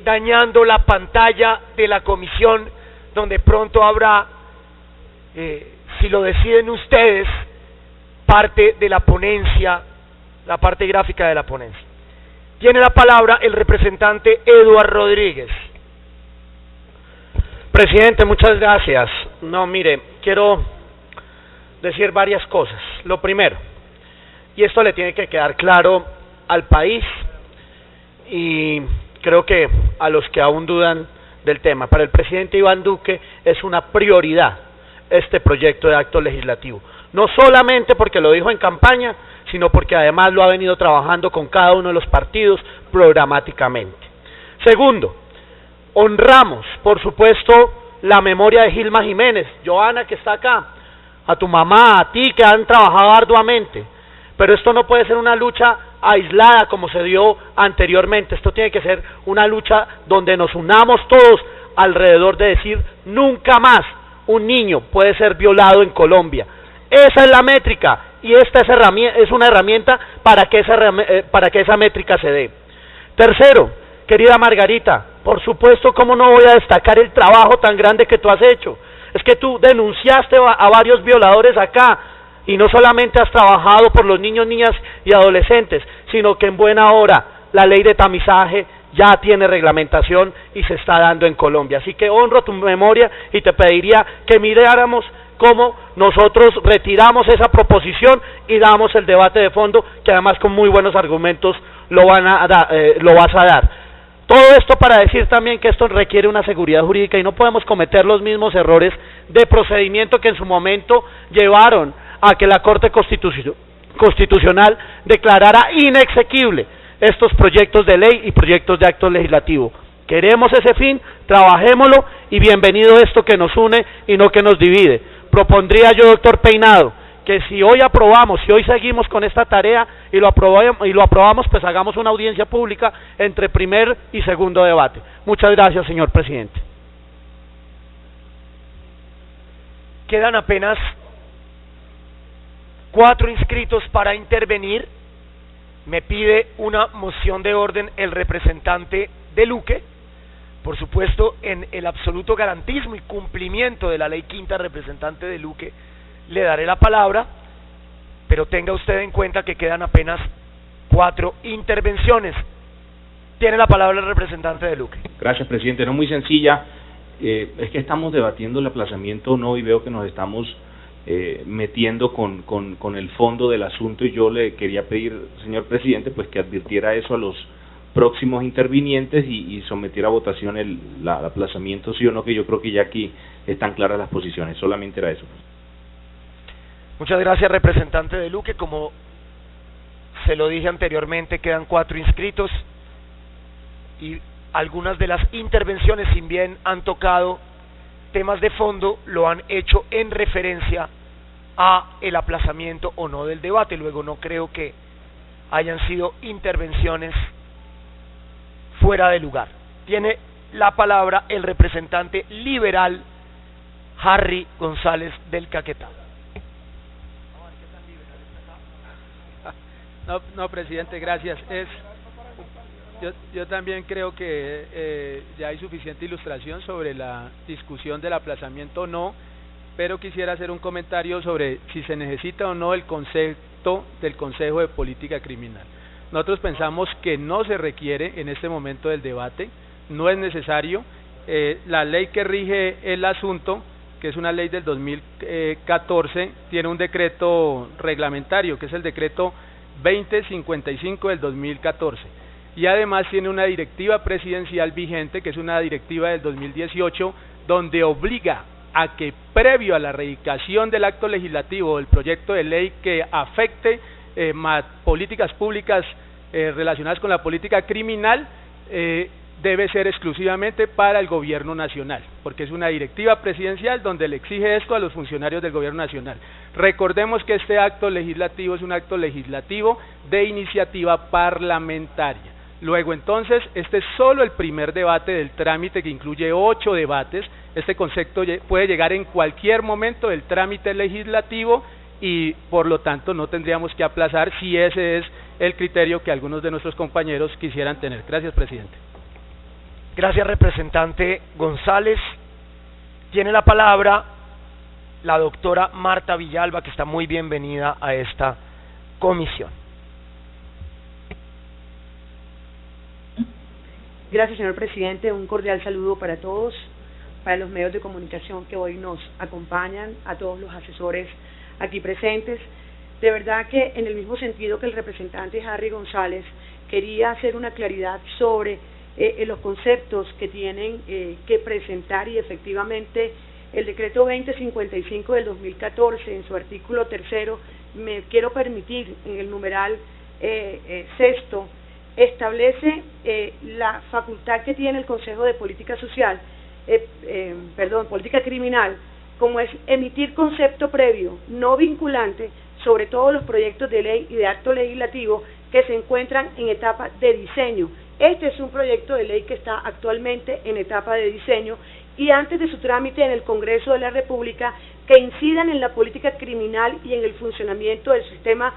Speaker 1: dañando la pantalla de la comisión, donde pronto habrá, si lo deciden ustedes, parte de la ponencia, la parte gráfica de la ponencia. Tiene la palabra el representante Eduardo Rodríguez.
Speaker 4: Presidente, muchas gracias. No, mire, quiero decir varias cosas. Lo primero, y esto le tiene que quedar claro al país y creo que a los que aún dudan del tema, para el presidente Iván Duque es una prioridad este proyecto de acto legislativo. no solamente porque lo dijo en campaña, sino porque además lo ha venido trabajando con cada uno de los partidos programáticamente. Segundo, honramos, por supuesto, la memoria de Gilma Jiménez, Joana que está acá, a tu mamá, a ti que han trabajado arduamente, pero esto no puede ser una lucha aislada como se dio anteriormente, esto tiene que ser una lucha donde nos unamos todos alrededor de decir nunca más un niño puede ser violado en Colombia. Esa es la métrica y esta es una herramienta para que esa métrica se dé. Tercero, querida Margarita, por supuesto, ¿cómo no voy a destacar el trabajo tan grande que tú has hecho? Es que tú denunciaste a varios violadores acá y no solamente has trabajado por los niños, niñas y adolescentes, sino que en buena hora la ley de tamizaje ya tiene reglamentación y se está dando en Colombia. Así que honro tu memoria y te pediría que miráramos cómo nosotros retiramos esa proposición y damos el debate de fondo, que además con muy buenos argumentos lo vas a dar. Todo esto para decir también que esto requiere una seguridad jurídica y no podemos cometer los mismos errores de procedimiento que en su momento llevaron a que la Corte Constitucional declarara inexequible estos proyectos de ley y proyectos de acto legislativo. Queremos ese fin, trabajémoslo y bienvenido esto que nos une y no que nos divide. Propondría yo, doctor Peinado, que si hoy aprobamos, si hoy seguimos con esta tarea y lo aprobamos, pues hagamos una audiencia pública entre primer y segundo debate. Muchas gracias, señor presidente.
Speaker 1: Quedan apenas 4 inscritos para intervenir. Me pide una moción de orden el representante de Luque, por supuesto en el absoluto garantismo y cumplimiento de la ley quinta. Representante de Luque, le daré la palabra, pero tenga usted en cuenta que quedan apenas 4 intervenciones. Tiene la palabra el representante de Luque.
Speaker 6: Gracias, presidente. No, muy sencilla, es que estamos debatiendo el aplazamiento o no y veo que nos estamos metiendo con el fondo del asunto y yo le quería pedir, señor presidente, pues que advirtiera eso a los próximos intervinientes y sometiera a votación el aplazamiento, sí o no, que yo creo que ya aquí están claras las posiciones, solamente era eso.
Speaker 1: Muchas gracias, representante de Luque. Como se lo dije anteriormente, quedan 4 inscritos y algunas de las intervenciones, si bien han tocado temas de fondo, lo han hecho en referencia a el aplazamiento o no del debate. Luego no creo que hayan sido intervenciones fuera de lugar. Tiene la palabra el representante liberal Harry González del Caquetá.
Speaker 22: No, presidente, gracias. Yo también creo que ya hay suficiente ilustración sobre la discusión del aplazamiento o no, pero quisiera hacer un comentario sobre si se necesita o no el concepto del Consejo de Política Criminal. Nosotros pensamos que no se requiere en este momento del debate, no es necesario. La ley que rige el asunto, que es una ley del 2014, tiene un decreto reglamentario, que es el decreto 2055 del 2014. Y además tiene una directiva presidencial vigente, que es una directiva del 2018, donde obliga a que previo a la radicación del acto legislativo o el proyecto de ley que afecte políticas públicas relacionadas con la política criminal, debe ser exclusivamente para el gobierno nacional, porque es una directiva presidencial donde le exige esto a los funcionarios del gobierno nacional. Recordemos que este acto legislativo es un acto legislativo de iniciativa parlamentaria. Luego entonces, este es solo el primer debate del trámite que incluye 8 debates. Este concepto puede llegar en cualquier momento del trámite legislativo y por lo tanto no tendríamos que aplazar si ese es el criterio que algunos de nuestros compañeros quisieran tener. Gracias, presidente.
Speaker 1: Gracias, representante González. Tiene la palabra la doctora Marta Villalba, que está muy bienvenida a esta comisión.
Speaker 23: Gracias, señor presidente. Un cordial saludo para todos, para los medios de comunicación que hoy nos acompañan, a todos los asesores aquí presentes. De verdad que en el mismo sentido que el representante Harry González, quería hacer una claridad sobre los conceptos que tienen que presentar y efectivamente el decreto 2055 del 2014, en su artículo 3, me quiero permitir, en el numeral sexto, establece la facultad que tiene el Consejo de Política Social, Política Criminal, como es emitir concepto previo, no vinculante, sobre todos los proyectos de ley y de acto legislativo que se encuentran en etapa de diseño. Este es un proyecto de ley que está actualmente en etapa de diseño y antes de su trámite en el Congreso de la República, que incidan en la política criminal y en el funcionamiento del sistema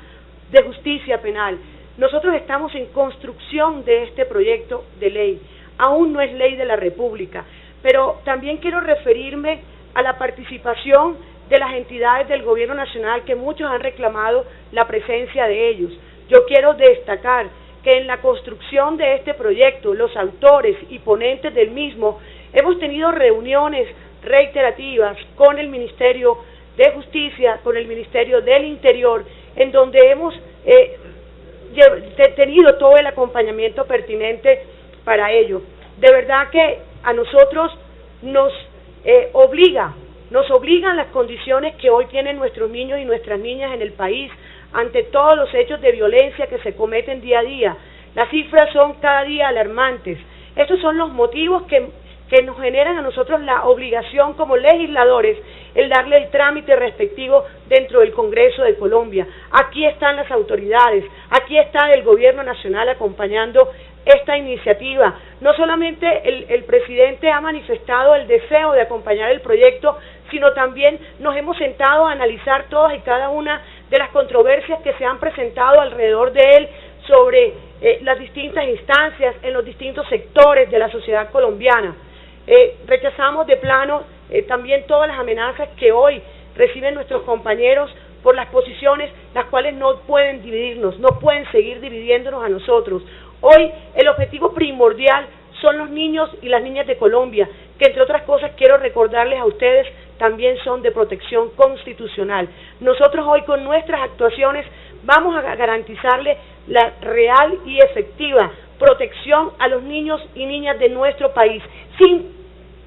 Speaker 23: de justicia penal. Nosotros estamos en construcción de este proyecto de ley, aún no es ley de la República, pero también quiero referirme a la participación de las entidades del Gobierno Nacional, que muchos han reclamado la presencia de ellos. Yo quiero destacar que en la construcción de este proyecto, los autores y ponentes del mismo, hemos tenido reuniones reiterativas con el Ministerio de Justicia, con el Ministerio del Interior, en donde hemos tenido todo el acompañamiento pertinente para ello. De verdad que a nosotros nos obligan las condiciones que hoy tienen nuestros niños y nuestras niñas en el país ante todos los hechos de violencia que se cometen día a día. Las cifras son cada día alarmantes. Estos son los motivos que nos generan a nosotros la obligación como legisladores el darle el trámite respectivo dentro del Congreso de Colombia. Aquí están las autoridades, aquí está el Gobierno Nacional acompañando esta iniciativa. No solamente el presidente ha manifestado el deseo de acompañar el proyecto, sino también nos hemos sentado a analizar todas y cada una de las controversias que se han presentado alrededor de él sobre las distintas instancias en los distintos sectores de la sociedad colombiana. Rechazamos de plano también todas las amenazas que hoy reciben nuestros compañeros por las posiciones, las cuales no pueden dividirnos, no pueden seguir dividiéndonos a nosotros. Hoy el objetivo primordial son los niños y las niñas de Colombia, que entre otras cosas quiero recordarles a ustedes, también son de protección constitucional. Nosotros hoy con nuestras actuaciones vamos a garantizarle la real y efectiva protección a los niños y niñas de nuestro país, sin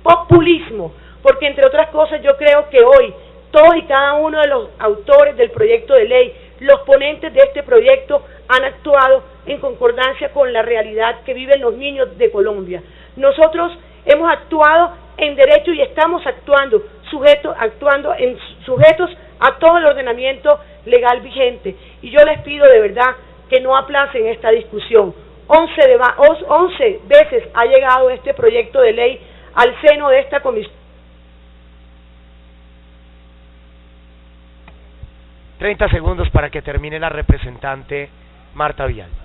Speaker 23: populismo, porque entre otras cosas yo creo que hoy todos y cada uno de los autores del proyecto de ley, los ponentes de este proyecto, han actuado en concordancia con la realidad que viven los niños de Colombia. Nosotros hemos actuado en derecho y estamos actuando sujetos a todo el ordenamiento legal vigente. Y yo les pido de verdad que no aplacen esta discusión. 11 veces ha llegado este proyecto de ley al seno de esta comisión.
Speaker 1: 30 segundos para que termine la representante Marta Villalba.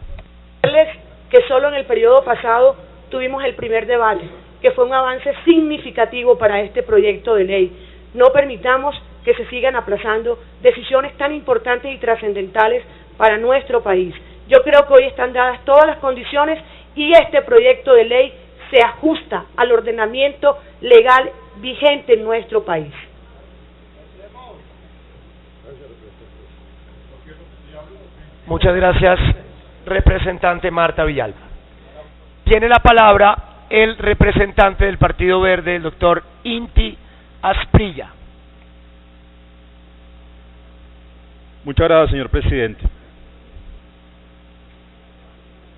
Speaker 23: Que solo en el periodo pasado tuvimos el primer debate, que fue un avance significativo para este proyecto de ley. No permitamos que se sigan aplazando decisiones tan importantes y trascendentales para nuestro país. Yo creo que hoy están dadas todas las condiciones y este proyecto de ley se ajusta al ordenamiento legal vigente en nuestro país.
Speaker 1: Muchas gracias, representante Marta Villalba. Tiene la palabra el representante del Partido Verde, el doctor Inti Asprilla.
Speaker 2: Muchas gracias, señor presidente.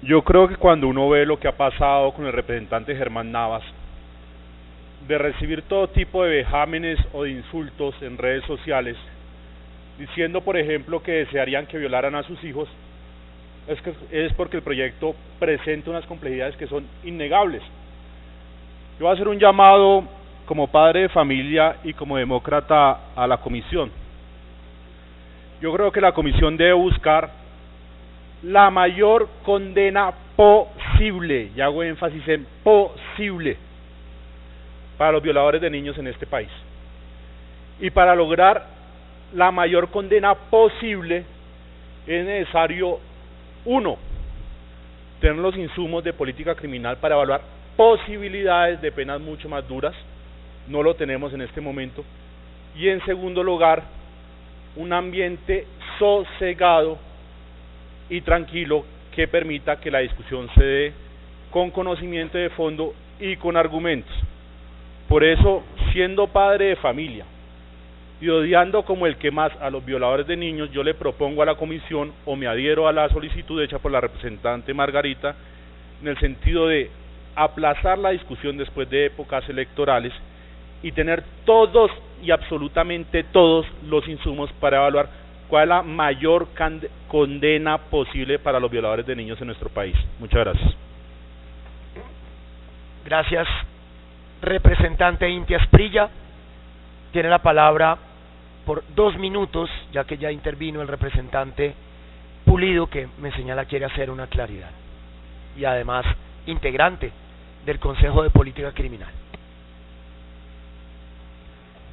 Speaker 2: Yo creo que cuando uno ve lo que ha pasado con el representante Germán Navas, de recibir todo tipo de vejámenes o de insultos en redes sociales, diciendo, por ejemplo, que desearían que violaran a sus hijos, es porque el proyecto presenta unas complejidades que son innegables. Yo voy a hacer un llamado como padre de familia y como demócrata a la comisión. Yo creo que la comisión debe buscar la mayor condena posible, y hago énfasis en posible, para los violadores de niños en este país. Y para lograr la mayor condena posible es necesario, uno, tener los insumos de política criminal para evaluar posibilidades de penas mucho más duras, no lo tenemos en este momento, y en segundo lugar, un ambiente sosegado y tranquilo que permita que la discusión se dé con conocimiento de fondo y con argumentos. Por eso siendo padre de familia y odiando como el que más a los violadores de niños, yo le propongo a la comisión o me adhiero a la solicitud hecha por la representante Margarita en el sentido de aplazar la discusión después de épocas electorales y tener todos y absolutamente todos los insumos para evaluar cuál es la mayor condena posible para los violadores de niños en nuestro país. Muchas gracias.
Speaker 1: Gracias. Representante Inti Asprilla, tiene la palabra por 2 minutos, ya que ya intervino el representante Pulido, que me señala quiere hacer una claridad, y además integrante del Consejo de Política Criminal.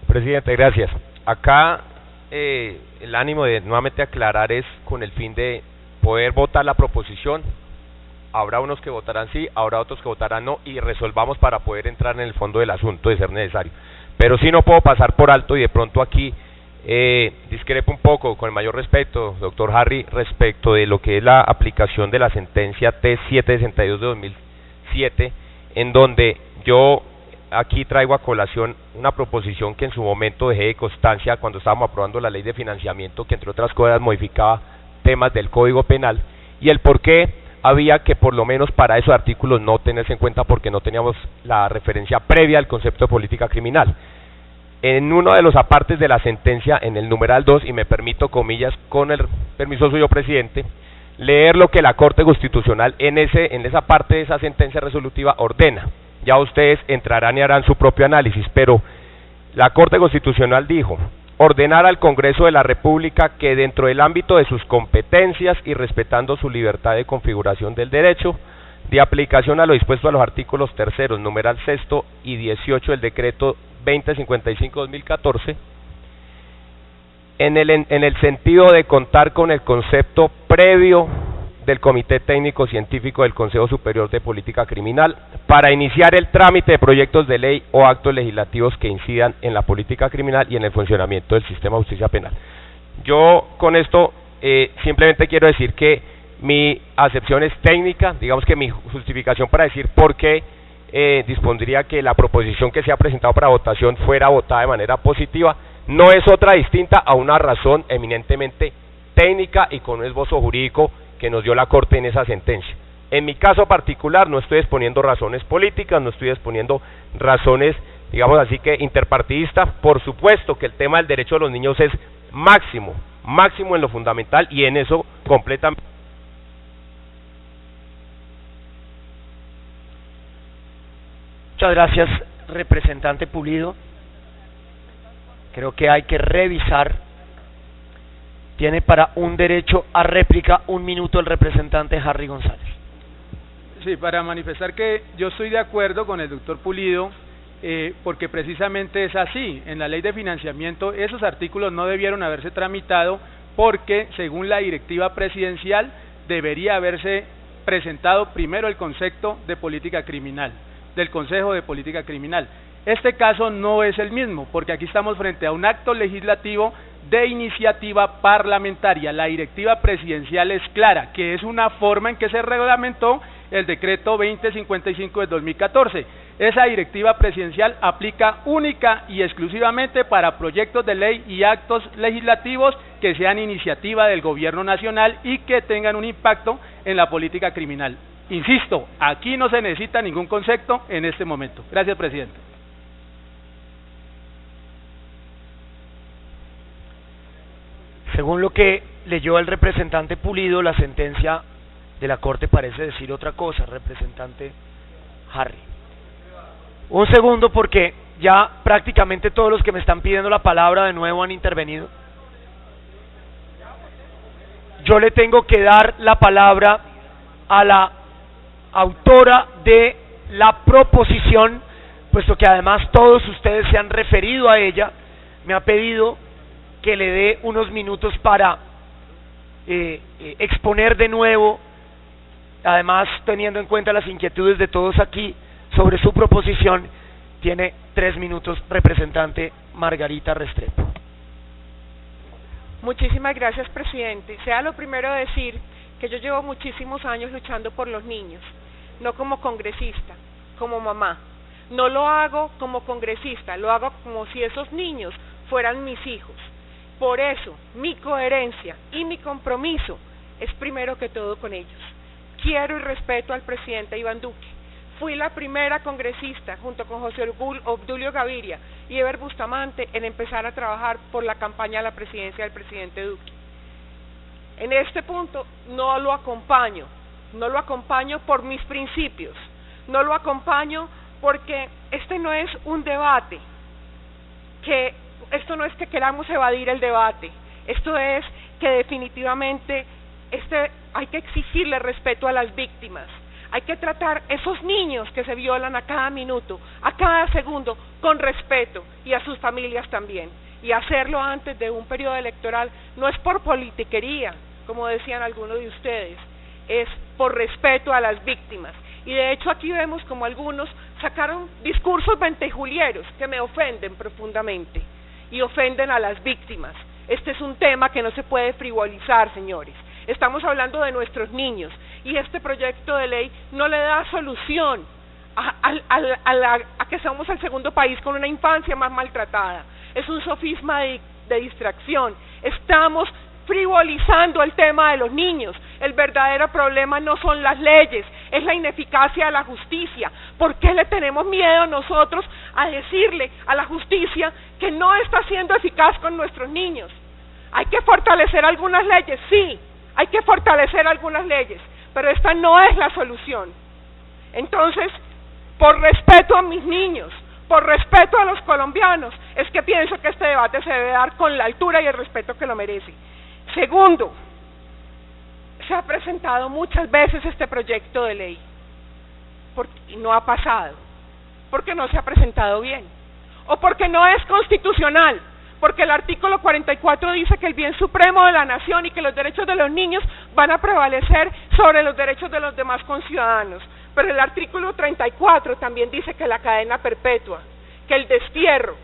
Speaker 12: Presidente, gracias. Acá el ánimo de nuevamente aclarar es con el fin de poder votar la proposición. Habrá unos que votarán sí, habrá otros que votarán no, y resolvamos para poder entrar en el fondo del asunto de ser necesario. Pero sí no puedo pasar por alto, y de pronto aquí discrepo un poco, con el mayor respeto, doctor Harry, respecto de lo que es la aplicación de la sentencia T762 de 2007, en donde yo aquí traigo a colación una proposición que en su momento dejé de constancia cuando estábamos aprobando la ley de financiamiento, que entre otras cosas modificaba temas del Código Penal, y el por qué había que por lo menos para esos artículos no tenerse en cuenta porque no teníamos la referencia previa al concepto de política criminal. En uno de los apartes de la sentencia, en el numeral 2, y me permito comillas con el permiso suyo, presidente, leer lo que la Corte Constitucional en esa parte de esa sentencia resolutiva ordena. Ya ustedes entrarán y harán su propio análisis, pero la Corte Constitucional dijo: ordenar al Congreso de la República que dentro del ámbito de sus competencias y respetando su libertad de configuración del derecho, de aplicación a lo dispuesto a los artículos 3, numeral 6 y 18 del decreto 2055-2014, en el sentido de contar con el concepto previo del Comité Técnico Científico del Consejo Superior de Política Criminal para iniciar el trámite de proyectos de ley o actos legislativos que incidan en la política criminal y en el funcionamiento del sistema de justicia penal. Yo con esto simplemente quiero decir que mi acepción es técnica, digamos que mi justificación para decir por qué dispondría que la proposición que se ha presentado para votación fuera votada de manera positiva, no es otra distinta a una razón eminentemente técnica y con un esbozo jurídico que nos dio la Corte en esa sentencia. En mi caso particular no estoy exponiendo razones políticas, no estoy exponiendo razones, digamos así que interpartidistas. Por supuesto que el tema del derecho de los niños es máximo en lo fundamental, y en eso completamente.
Speaker 1: Muchas gracias, representante Pulido. Creo que hay que revisar. Tiene para un derecho a réplica 1 minuto el representante Harry González.
Speaker 22: Sí, para manifestar que yo estoy de acuerdo con el doctor Pulido, porque precisamente es así. En la ley de financiamiento esos artículos no debieron haberse tramitado porque, según la directiva presidencial, debería haberse presentado primero el concepto de política criminal, del Consejo de Política Criminal. Este caso no es el mismo, porque aquí estamos frente a un acto legislativo de iniciativa parlamentaria. La directiva presidencial es clara, que es una forma en que se reglamentó el decreto 2055 de 2014. Esa directiva presidencial aplica única y exclusivamente para proyectos de ley y actos legislativos que sean iniciativa del gobierno nacional y que tengan un impacto en la política criminal. Insisto, aquí no se necesita ningún concepto en este momento. Gracias, presidente.
Speaker 1: Según lo que leyó el representante Pulido, la sentencia de la Corte parece decir otra cosa, representante Harry. Un segundo, porque ya prácticamente todos los que me están pidiendo la palabra de nuevo han intervenido. Yo le tengo que dar la palabra a la autora de la proposición, puesto que además todos ustedes se han referido a ella. Me ha pedido que le dé unos minutos para exponer de nuevo, además teniendo en cuenta las inquietudes de todos aquí sobre su proposición. Tiene 3 minutos, representante Margarita Restrepo.
Speaker 7: Muchísimas gracias, presidente. Sea lo primero decir que yo llevo muchísimos años luchando por los niños, no como congresista, como mamá, No lo hago como congresista, lo hago como si esos niños fueran mis hijos. Por eso, mi coherencia y mi compromiso es primero que todo con ellos. Quiero y respeto al presidente Iván Duque. Fui la primera congresista, junto con José Obdulio Gaviria y Eber Bustamante, en empezar a trabajar por la campaña a la presidencia del presidente Duque. En este punto no lo acompaño por mis principios, no lo acompaño porque este no es un debate, esto no es que queramos evadir el debate, esto es que definitivamente hay que exigirle respeto a las víctimas. Hay que tratar esos niños que se violan a cada minuto, a cada segundo, con respeto, y a sus familias también. Y hacerlo antes de un periodo electoral no es por politiquería, como decían algunos de ustedes, es por respeto a las víctimas. Y de hecho aquí vemos como algunos sacaron discursos ventejulieros que me ofenden profundamente y ofenden a las víctimas. Este es un tema que no se puede frivolizar, señores. Estamos hablando de nuestros niños y este proyecto de ley no le da solución a que somos el segundo país con una infancia más maltratada. Es un sofisma de distracción. Estamos frivolizando el tema de los niños. El verdadero problema no son las leyes, es la ineficacia de la justicia. ¿Por qué le tenemos miedo nosotros a decirle a la justicia que no está siendo eficaz con nuestros niños? Hay que fortalecer algunas leyes, sí, hay que fortalecer algunas leyes, pero esta no es la solución. Entonces, por respeto a mis niños, por respeto a los colombianos, es que pienso que este debate se debe dar con la altura y el respeto que lo merece. Segundo, se ha presentado muchas veces este proyecto de ley y no ha pasado, porque no se ha presentado bien, o porque no es constitucional, porque el artículo 44 dice que el bien supremo de la nación y que los derechos de los niños van a prevalecer sobre los derechos de los demás conciudadanos, pero el artículo 34 también dice que la cadena perpetua, que el destierro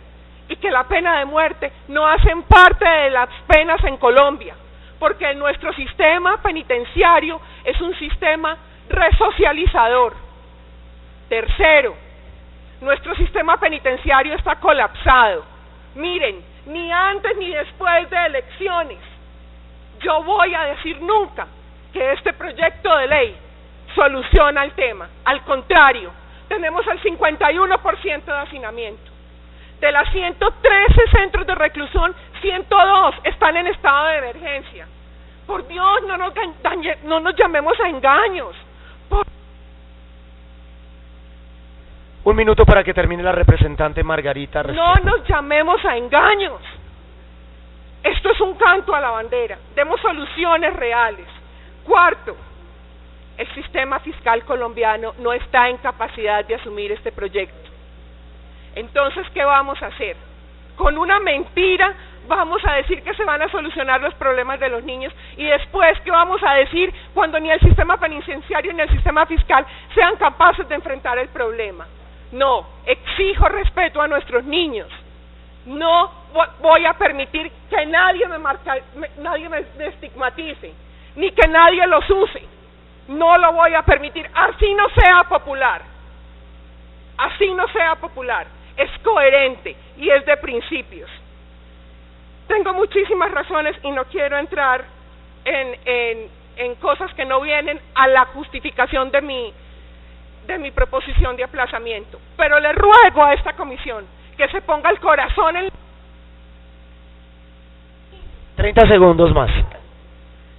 Speaker 7: y que la pena de muerte no hacen parte de las penas en Colombia, porque nuestro sistema penitenciario es un sistema resocializador. Tercero, nuestro sistema penitenciario está colapsado. Miren, ni antes ni después de elecciones yo voy a decir nunca que este proyecto de ley soluciona el tema. Al contrario, tenemos el 51% de hacinamiento. De las 113 centros de reclusión, 102 están en estado de emergencia. Por Dios, no nos llamemos a engaños.
Speaker 1: Un minuto para que termine la representante Margarita.
Speaker 7: No nos llamemos a engaños. Esto es un canto a la bandera. Demos soluciones reales. Cuarto, el sistema fiscal colombiano no está en capacidad de asumir este proyecto. Entonces, ¿qué vamos a hacer? Con una mentira vamos a decir que se van a solucionar los problemas de los niños, y después, ¿qué vamos a decir cuando ni el sistema penitenciario ni el sistema fiscal sean capaces de enfrentar el problema? No, exijo respeto a nuestros niños. No voy a permitir que nadie me estigmatice, ni que nadie los use. No lo voy a permitir, así no sea popular. Así no sea popular. Es coherente y es de principios. Tengo muchísimas razones y no quiero entrar en cosas que no vienen a la justificación de mi proposición de aplazamiento, pero le ruego a esta comisión que se ponga el corazón en
Speaker 1: 30 segundos más.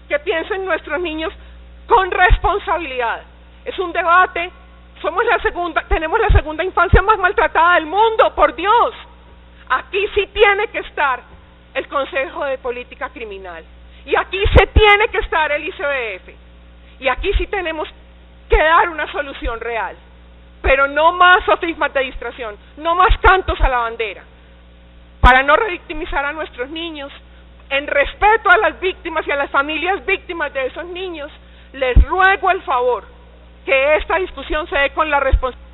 Speaker 7: Que piensen nuestros niños con responsabilidad. Es un debate, tenemos la segunda infancia más maltratada del mundo, por Dios. Aquí sí tiene que estar el Consejo de Política Criminal, y aquí se tiene que estar el ICBF, y aquí sí tenemos que dar una solución real, pero no más sofismas de distracción, no más cantos a la bandera, para no revictimizar a nuestros niños. En respeto a las víctimas y a las familias víctimas de esos niños, les ruego el favor que esta discusión se dé con la responsabilidad.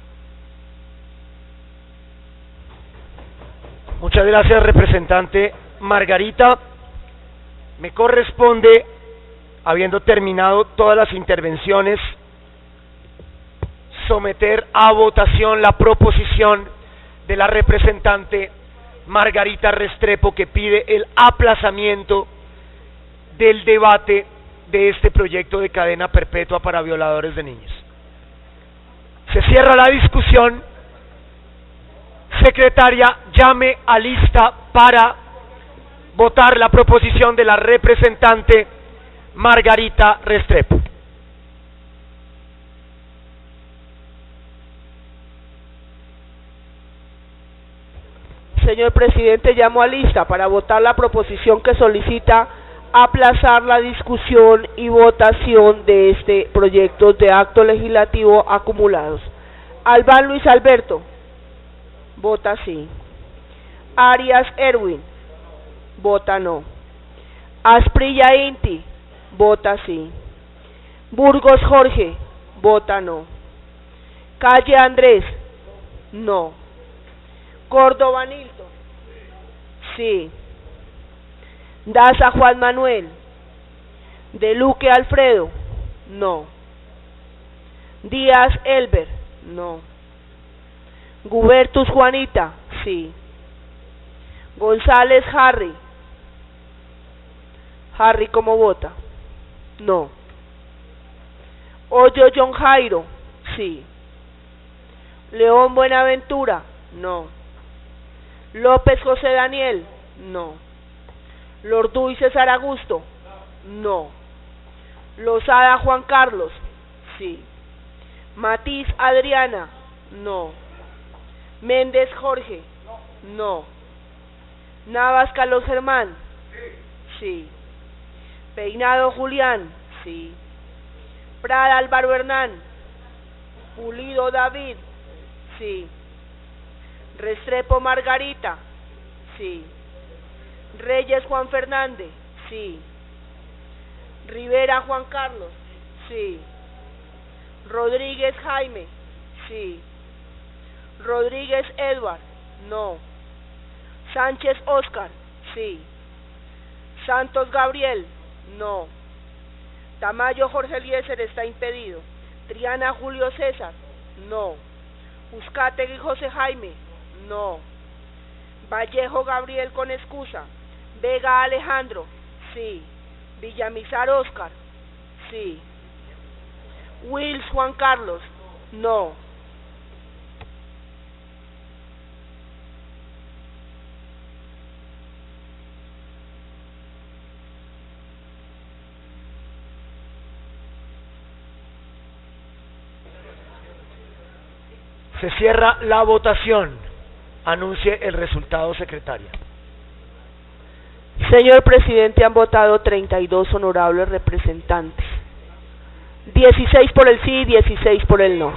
Speaker 1: Muchas gracias, representante Margarita. Me corresponde, habiendo terminado todas las intervenciones, someter a votación la proposición de la representante Margarita Restrepo, que pide el aplazamiento del debate de este proyecto de cadena perpetua para violadores de niños. Se cierra la discusión. Secretaria, llame a lista para votar la proposición de la representante Margarita Restrepo.
Speaker 8: Señor presidente, llamo a lista para votar la proposición que solicita aplazar la discusión y votación de este proyecto de acto legislativo acumulados. Albán Luis Alberto, vota sí. Arias Erwin, vota no. Asprilla Inti, vota sí. Burgos Jorge, vota no. Calle Andrés, no. Córdoba Nilton, sí. Daza Juan Manuel. De Luque Alfredo, no. Díaz Elber, no. Gubertus Juanita, sí. González Harry. Harry, ¿cómo vota? No. Hoyo John Jairo, sí. León Buenaventura, no. López José Daniel, no. Lorduy César Augusto, no. Lozada Juan Carlos, sí. Matiz Adriana, no. Méndez Jorge, no. Navas Carlos Germán, sí. Peinado Julián, sí. Prada Álvaro Hernán. Pulido David, sí. Restrepo Margarita, sí. Reyes Juan Fernández, sí. Rivera Juan Carlos, sí. Rodríguez Jaime, sí. Rodríguez Edward, no. Sánchez Oscar, sí. Santos Gabriel, no. Tamayo Jorge Eliezer está impedido. Triana Julio César, no. Uzcategui José Jaime, no. Vallejo Gabriel con excusa. Vega Alejandro, sí. Villamizar Oscar, sí. Wills Juan Carlos, no.
Speaker 1: Se cierra la votación. Anuncie el resultado, secretaria.
Speaker 8: Señor presidente, han votado 32 honorables representantes. 16 por el sí y 16 por el no.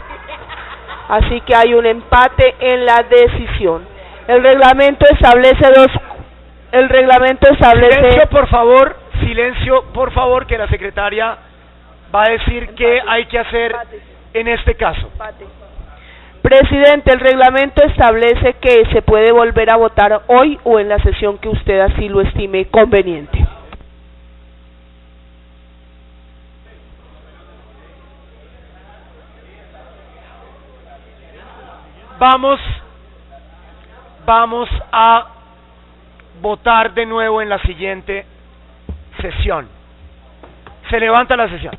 Speaker 8: Así que hay un empate en la decisión. El reglamento establece
Speaker 1: Silencio, por favor, que la secretaria va a decir qué hay que hacer en este caso.
Speaker 8: Presidente, el reglamento establece que se puede volver a votar hoy o en la sesión que usted así lo estime conveniente.
Speaker 1: Vamos a votar de nuevo en la siguiente sesión. Se levanta la sesión.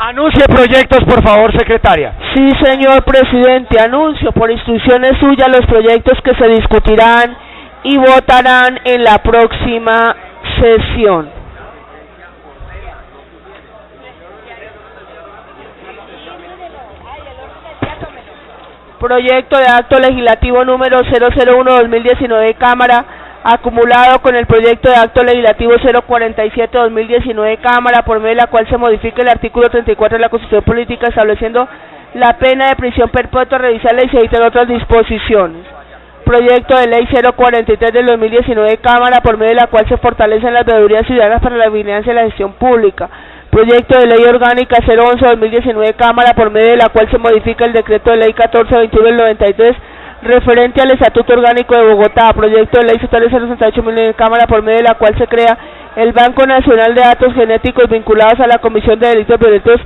Speaker 1: Anuncie proyectos, por favor, secretaria.
Speaker 8: Sí, señor presidente, anuncio por instrucciones suyas los proyectos que se discutirán y votarán en la próxima sesión. Proyecto de acto legislativo número 001-2019, Cámara, acumulado con el proyecto de acto legislativo 047-2019, Cámara, por medio de la cual se modifica el artículo 34 de la Constitución Política, estableciendo la pena de prisión perpetua, revisar y se editan otras disposiciones. Proyecto de ley 043 del 2019, Cámara, por medio de la cual se fortalecen las veedurías ciudadanas para la vigilancia y la gestión pública. Proyecto de ley orgánica 011-2019, Cámara, por medio de la cual se modifica el decreto de ley 1421 del 93, referente al Estatuto Orgánico de Bogotá. Proyecto de ley 068 Cámara, por medio de la cual se crea el Banco Nacional de Datos Genéticos vinculados a la Comisión de Delitos Violentos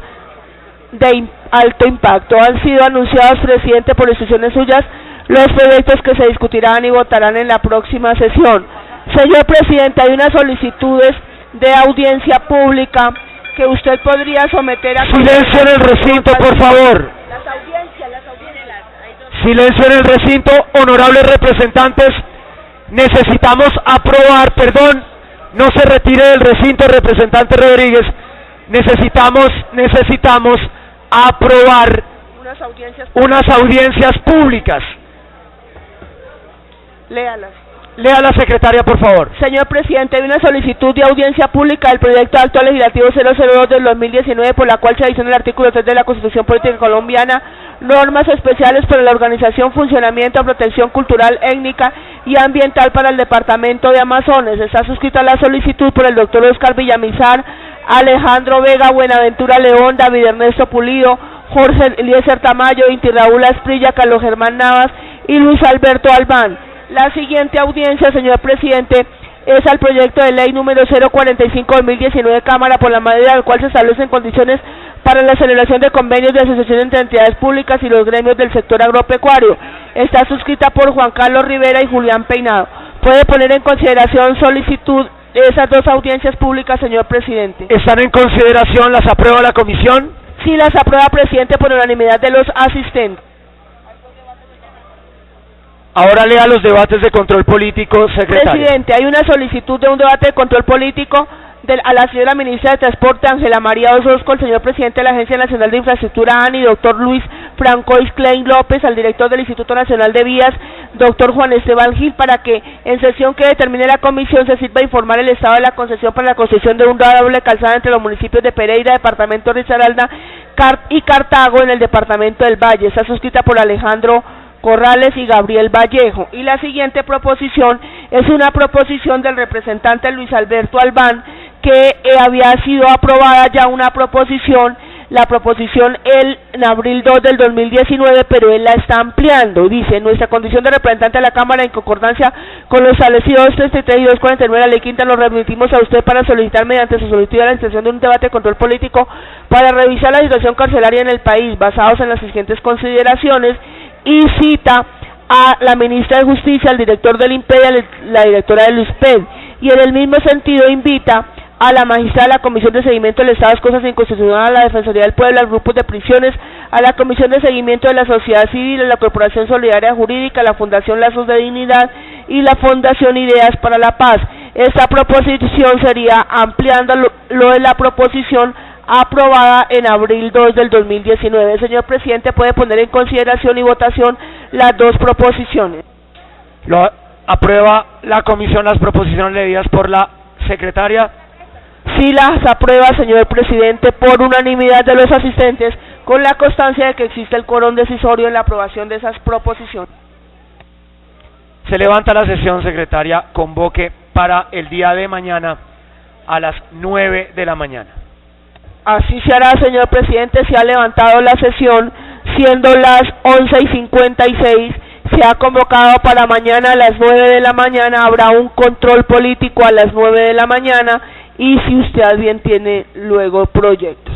Speaker 8: de alto impacto. Han sido anunciados, presidente, por instrucciones suyas, los proyectos que se discutirán y votarán en la próxima sesión. Señor presidente, hay unas solicitudes de audiencia pública que usted podría someter a...
Speaker 1: Silencio en el recinto, por favor. Silencio en el recinto, honorables representantes. Necesitamos aprobar, perdón, no se retire del recinto, representante Rodríguez. Necesitamos aprobar unas audiencias públicas.
Speaker 8: Léalas.
Speaker 1: Lea la secretaria, por favor.
Speaker 8: Señor presidente, hay una solicitud de audiencia pública del proyecto de acto legislativo 002 del 2019, por la cual se adiciona el artículo 3 de la Constitución Política Colombiana, normas especiales para la organización, funcionamiento, protección cultural, étnica y ambiental para el departamento de Amazonas. Está suscrita la solicitud por el doctor Oscar Villamizar, Alejandro Vega, Buenaventura León, David Ernesto Pulido, Jorge Eliezer Tamayo, Inti Raúl Asprilla, Carlos Germán Navas y Luis Alberto Albán. La siguiente audiencia, señor presidente, es al proyecto de ley número 045-2019 Cámara, por la medida del cual se establecen condiciones para la celebración de convenios de asociación entre entidades públicas y los gremios del sector agropecuario. Está suscrita por Juan Carlos Rivera y Julián Peinado. ¿Puede poner en consideración solicitud de esas dos audiencias públicas, señor presidente?
Speaker 1: ¿Están en consideración? ¿Las aprueba la comisión?
Speaker 8: Sí, las aprueba, presidente, por unanimidad de los asistentes.
Speaker 1: Ahora lea los debates de control político, secretario.
Speaker 8: Presidente, hay una solicitud de un debate de control político a la señora ministra de Transporte, Ángela María Orozco, el señor presidente de la Agencia Nacional de Infraestructura, ANI, doctor Luis Francois Klein López, al director del Instituto Nacional de Vías, doctor Juan Esteban Gil, para que en sesión que determine la comisión se sirva a informar el estado de la concesión para la construcción de una doble calzada entre los municipios de Pereira, departamento de Risaralda y Cartago, en el departamento del Valle. Está suscrita por Alejandro Corrales y Gabriel Vallejo. Y la siguiente proposición es una proposición del representante Luis Alberto Albán, que había sido aprobada ya una proposición, la proposición en abril 2 del 2019, pero él la está ampliando. Dice: nuestra condición de representante de la Cámara, en concordancia con lo establecido 233 y 249 de la Ley Quinta, nos remitimos a usted para solicitar mediante su solicitud la institución de un debate de control político para revisar la situación carcelaria en el país, basados en las siguientes consideraciones, y cita a la ministra de Justicia, al director del INPED, la directora del USPED, y en el mismo sentido invita a la magistrada de la Comisión de Seguimiento del Estado de Cosas Inconstitucionales, a la Defensoría del Pueblo, al grupos de prisiones, a la Comisión de Seguimiento de la Sociedad Civil, a la Corporación Solidaria Jurídica, a la Fundación Lazos de Dignidad y la Fundación Ideas para la Paz. Esta proposición sería ampliando lo de la proposición aprobada en abril 2 del 2019. Señor presidente, puede poner en consideración y votación las dos proposiciones.
Speaker 1: ¿Lo aprueba la comisión las proposiciones leídas por la secretaria?
Speaker 8: Sí, las aprueba, señor presidente, por unanimidad de los asistentes, con la constancia de que existe el quórum decisorio en la aprobación de esas proposiciones.
Speaker 1: Se levanta la sesión, secretaria. Convoque para el día de mañana a las 9 de la mañana.
Speaker 8: Así se hará, señor presidente. Se ha levantado la sesión, siendo las 11:56. Se ha convocado para mañana a las 9 de la mañana. Habrá un control político a las 9 de la mañana. Y si usted bien tiene luego proyectos.